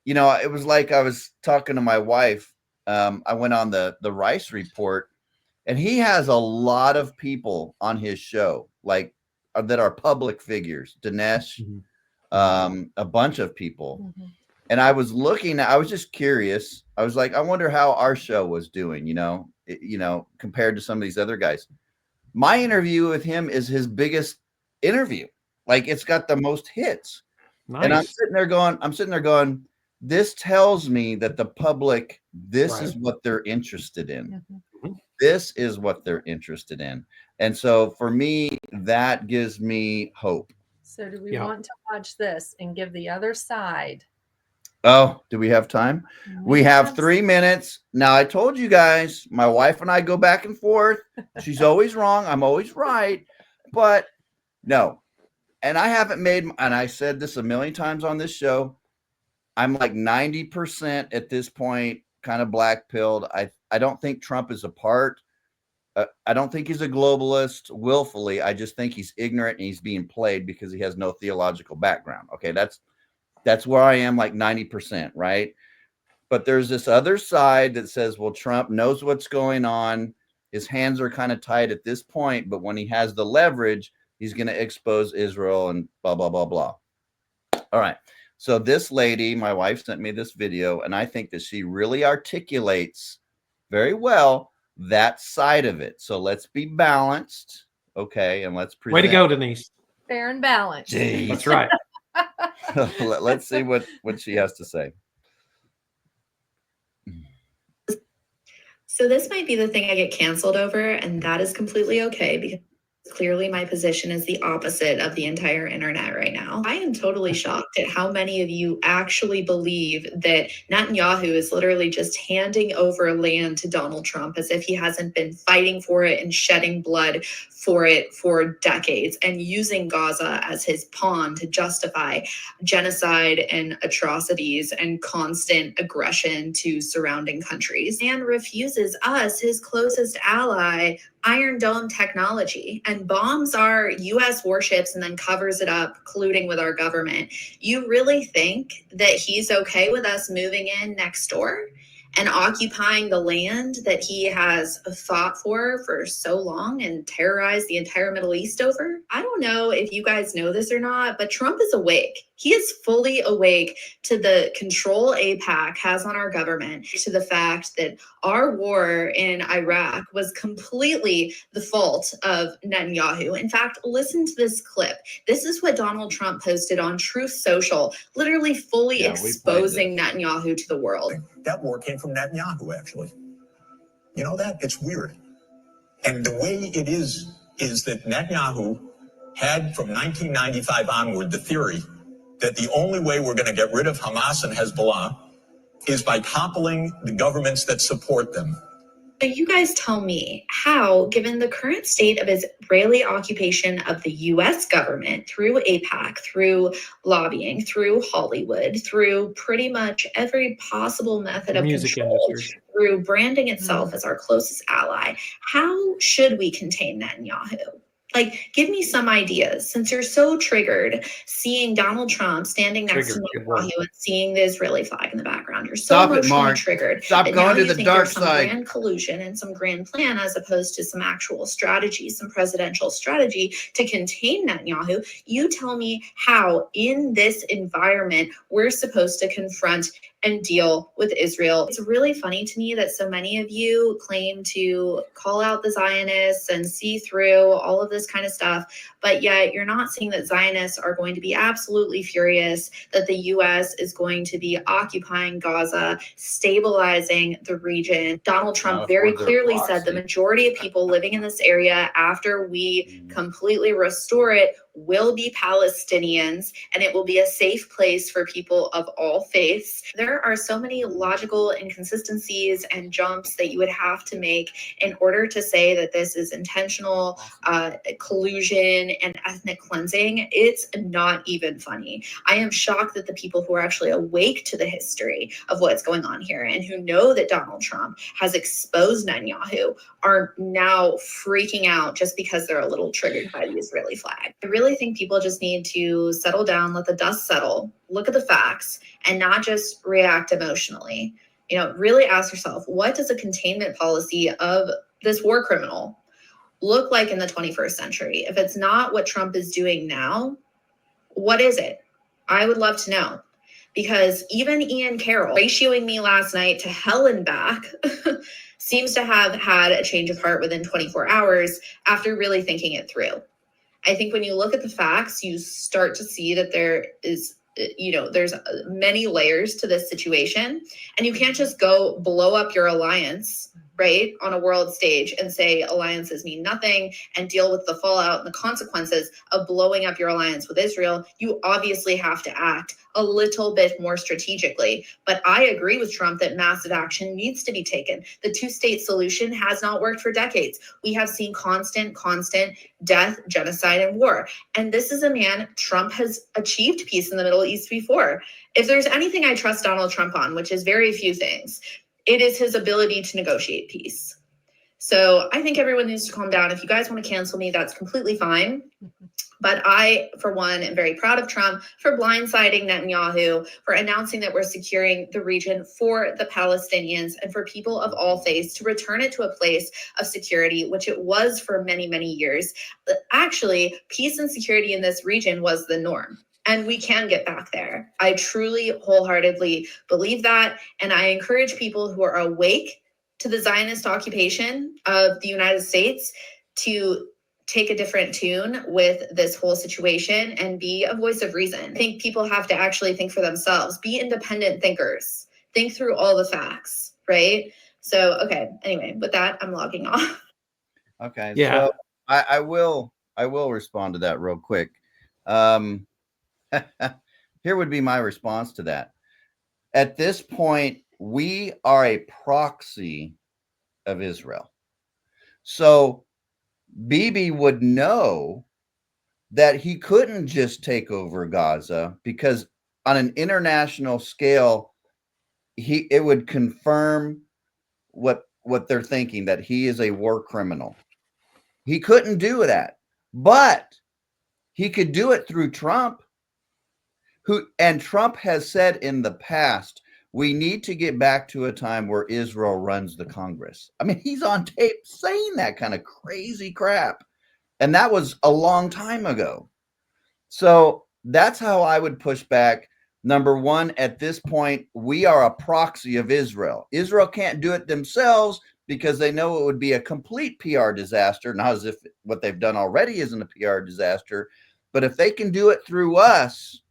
It was like I was talking to my wife. I went on the Rice Report, and he has a lot of people on his show, like that are public figures. Dinesh, a bunch of people. And I was just curious. I was like, I wonder how our show was doing, compared to some of these other guys. My interview with him is his biggest interview. Like, it's got the most hits. Nice. And I'm sitting there going, this tells me that the public, this is what they're interested in. This is what they're interested in. And so for me, that gives me hope. So do we want to watch this and give the other side? Oh, do we have time? We have 3 minutes. Now, I told you guys, my wife and I go back and forth. She's always wrong. I'm always right. But no. And I haven't made, and I said this a million times on this show, I'm like 90% at this point, kind of black-pilled. I don't think Trump is a part. I don't think he's a globalist willfully. I just think he's ignorant and he's being played because he has no theological background. Okay, that's where I am, like 90%, right? But there's this other side that says, well, Trump knows what's going on. His hands are kind of tied at this point, but when he has the leverage, he's going to expose Israel and blah, blah, blah, blah. All right. So this lady, my wife sent me this video, and I think that she really articulates very well that side of it. So let's be balanced. Okay. And let's present. Way to go, Denise. Fair and balanced. Jeez. That's right. Let's see what she has to say. So this might be the thing I get canceled over, and that is completely okay because clearly my position is the opposite of the entire internet right now. I am totally shocked at how many of you actually believe that Netanyahu is literally just handing over land to Donald Trump as if he hasn't been fighting for it and shedding blood for it for decades and using Gaza as his pawn to justify genocide and atrocities and constant aggression to surrounding countries, and refuses us, his closest ally, Iron Dome technology, and bombs our U.S. warships and then covers it up, colluding with our government. You really think that he's okay with us moving in next door and occupying the land that he has fought for so long and terrorized the entire Middle East over? I don't know if you guys know this or not, but Trump is awake. He is fully awake to the control AIPAC has on our government, to the fact that our war in Iraq was completely the fault of Netanyahu. In fact, listen to this clip. This is what Donald Trump posted on Truth Social, literally fully exposing Netanyahu to the world. That war came from Netanyahu, actually. You know that? It's weird. And the way it is that Netanyahu had from 1995 onward the theory that the only way we're going to get rid of Hamas and Hezbollah is by toppling the governments that support them. So you guys tell me how, given the current state of Israeli occupation of the U.S. government through AIPAC, through lobbying, through Hollywood, through pretty much every possible method of control, through branding itself as our closest ally, how should we contain Netanyahu? Like, give me some ideas, since you're so triggered seeing Donald Trump standing next to Netanyahu and seeing the Israeli flag in the background. You're so emotionally triggered. Stop going to the dark side. Some grand collusion and some grand plan, as opposed to some actual strategy, some presidential strategy to contain Netanyahu. You tell me how, in this environment, we're supposed to confront and deal with Israel. It's really funny to me that so many of you claim to call out the Zionists and see through all of this kind of stuff, but yet you're not seeing that Zionists are going to be absolutely furious that the U.S. is going to be occupying Gaza, stabilizing the region. Donald Trump very clearly said the majority of people living in this area after we completely restore it will be Palestinians, and it will be a safe place for people of all faiths. There are so many logical inconsistencies and jumps that you would have to make in order to say that this is intentional collusion and ethnic cleansing. It's not even funny. I am shocked that the people who are actually awake to the history of what's going on here and who know that Donald Trump has exposed Netanyahu are now freaking out just because they're a little triggered by the Israeli flag. I really think people just need to settle down, let the dust settle, look at the facts, and not just react emotionally. You know, really ask yourself, what does a containment policy of this war criminal look like in the 21st century? If it's not what Trump is doing now, what is it? I would love to know. Because even Ian Carroll, ratioing me last night to hell and back, seems to have had a change of heart within 24 hours after really thinking it through. I think when you look at the facts, you start to see that there is, there's many layers to this situation, and you can't just go blow up your alliance, right, on a world stage and say alliances mean nothing and deal with the fallout and the consequences of blowing up your alliance with Israel. You obviously have to act a little bit more strategically. But I agree with Trump that massive action needs to be taken. The two-state solution has not worked for decades. We have seen constant death, genocide, and war. And this is a man, Trump has achieved peace in the Middle East before. If there's anything I trust Donald Trump on, which is very few things, it is his ability to negotiate peace. So I think everyone needs to calm down. If you guys want to cancel me, that's completely fine. But I, for one, am very proud of Trump for blindsiding Netanyahu, for announcing that we're securing the region for the Palestinians and for people of all faiths to return it to a place of security, which it was for many, many years. But actually, peace and security in this region was the norm. And we can get back there. I truly, wholeheartedly believe that. And I encourage people who are awake to the Zionist occupation of the United States to take a different tune with this whole situation and be a voice of reason. I think people have to actually think for themselves, be independent thinkers, think through all the facts, right? So, okay, anyway, with that, I'm logging off. Okay, yeah. So I will respond to that real quick. Here would be my response to that. At this point, we are a proxy of Israel. So Bibi would know that he couldn't just take over Gaza because on an international scale, it would confirm what they're thinking, that he is a war criminal. He couldn't do that, but he could do it through Trump. And Trump has said in the past, we need to get back to a time where Israel runs the Congress. I mean, he's on tape saying that kind of crazy crap. And that was a long time ago. So that's how I would push back. Number one, at this point, we are a proxy of Israel. Israel can't do it themselves because they know it would be a complete PR disaster. Not as if what they've done already isn't a PR disaster, but if they can do it through us,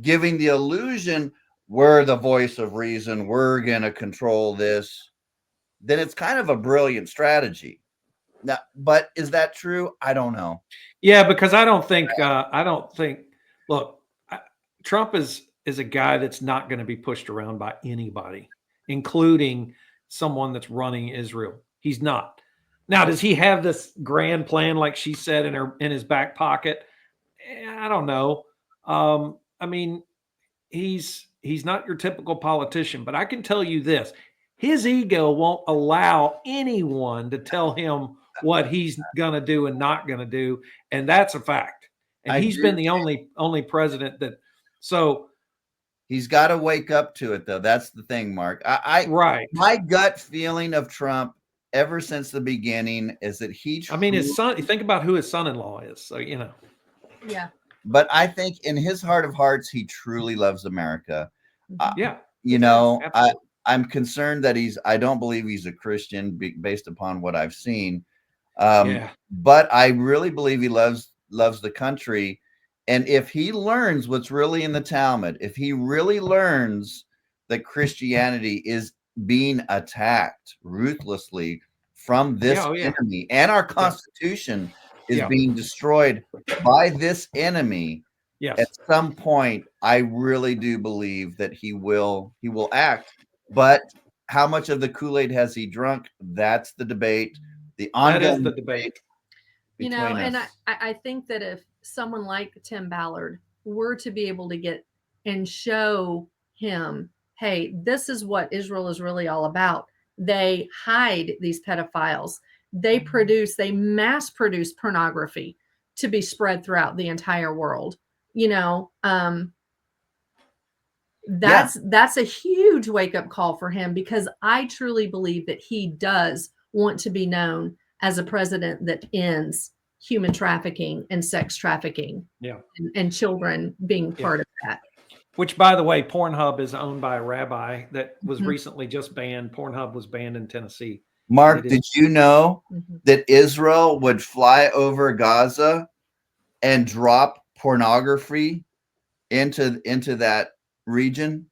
giving the illusion we're the voice of reason, we're going to control this, then it's kind of a brilliant strategy. Now, but is that true? I don't know. Yeah, because I don't think, look, Trump is a guy that's not going to be pushed around by anybody, including someone that's running Israel. He's not. Now, does he have this grand plan, like she said, in his back pocket? I don't know. I mean, he's not your typical politician, but I can tell you this: his ego won't allow anyone to tell him what he's going to do and not going to do, and that's a fact. And he's been the only president that. So he's got to wake up to it, though. That's the thing, Mark. Right. My gut feeling of Trump ever since the beginning is that his son. Think about who his son-in-law is. So Yeah. But I think in his heart of hearts, he truly loves America. Yeah. I'm concerned that I don't believe he's a Christian based upon what I've seen. But I really believe he loves the country. And if he learns what's really in the Talmud, if he really learns that Christianity is being attacked ruthlessly from this enemy, and our Constitution is being destroyed by this enemy, at some point, I really do believe that he will act. But how much of the Kool-Aid has he drunk? That's the debate. That is the debate. And I think that if someone like Tim Ballard were to be able to get and show him, hey, this is what Israel is really all about. They hide these pedophiles. They mass produce pornography to be spread throughout the entire world. That's a huge wake-up call for him, because I truly believe that he does want to be known as a president that ends human trafficking and sex trafficking, and children being part of that. Which, by the way, Pornhub is owned by a rabbi that was recently just banned. Pornhub was banned in Tennessee. Mark, did you know that Israel would fly over Gaza and drop pornography into that region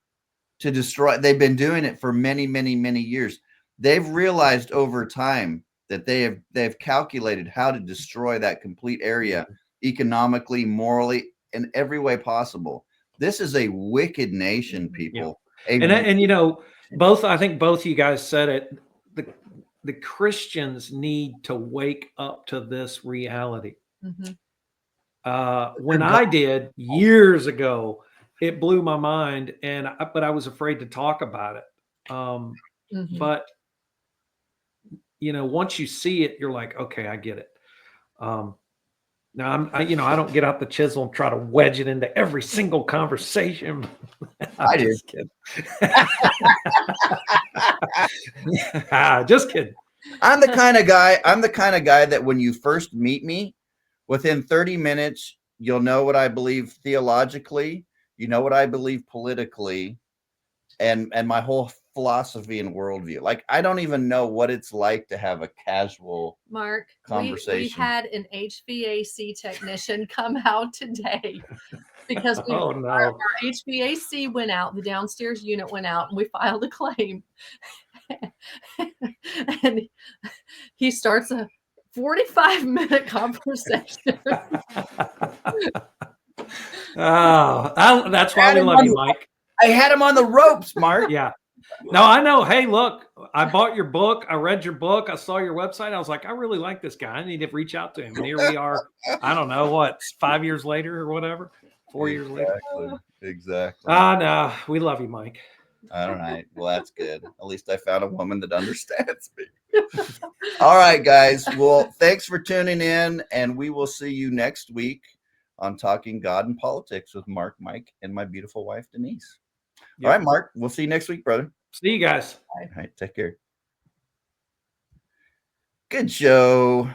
to destroy? They've been doing it for many, many, many years. They've realized over time that they've calculated how to destroy that complete area economically, morally, in every way possible. This is a wicked nation, people. And I think both you guys said it. The Christians need to wake up to this reality. When I did years ago, it blew my mind, but I was afraid to talk about it. But once you see it, you're like, okay, I get it. Now I don't get out the chisel and try to wedge it into every single conversation. I do. Just kidding. Just kidding. I'm the kind of guy that when you first meet me, within 30 minutes, you'll know what I believe theologically, what I believe politically, and my whole philosophy and worldview. Like, I don't even know what it's like to have a casual conversation. We had an HVAC technician come out today because our HVAC went out, the downstairs unit went out, and we filed a claim. And he starts a 45-minute conversation. That's why we love you, Mike. I had him on the ropes, Mark. Yeah. No, I know. Hey, look, I bought your book. I read your book. I saw your website. I was like, I really like this guy. I need to reach out to him. And here we are. I don't know what, 5 years later or whatever, 4 years later. Exactly. No, we love you, Mike. All right. Well, that's good. At least I found a woman that understands me. All right, guys. Well, thanks for tuning in, and we will see you next week on Talking God and Politics with Mark, Mike, and my beautiful wife, Denise. All right, Mark. We'll see you next week, brother. See you guys. All right. Take care. Good show.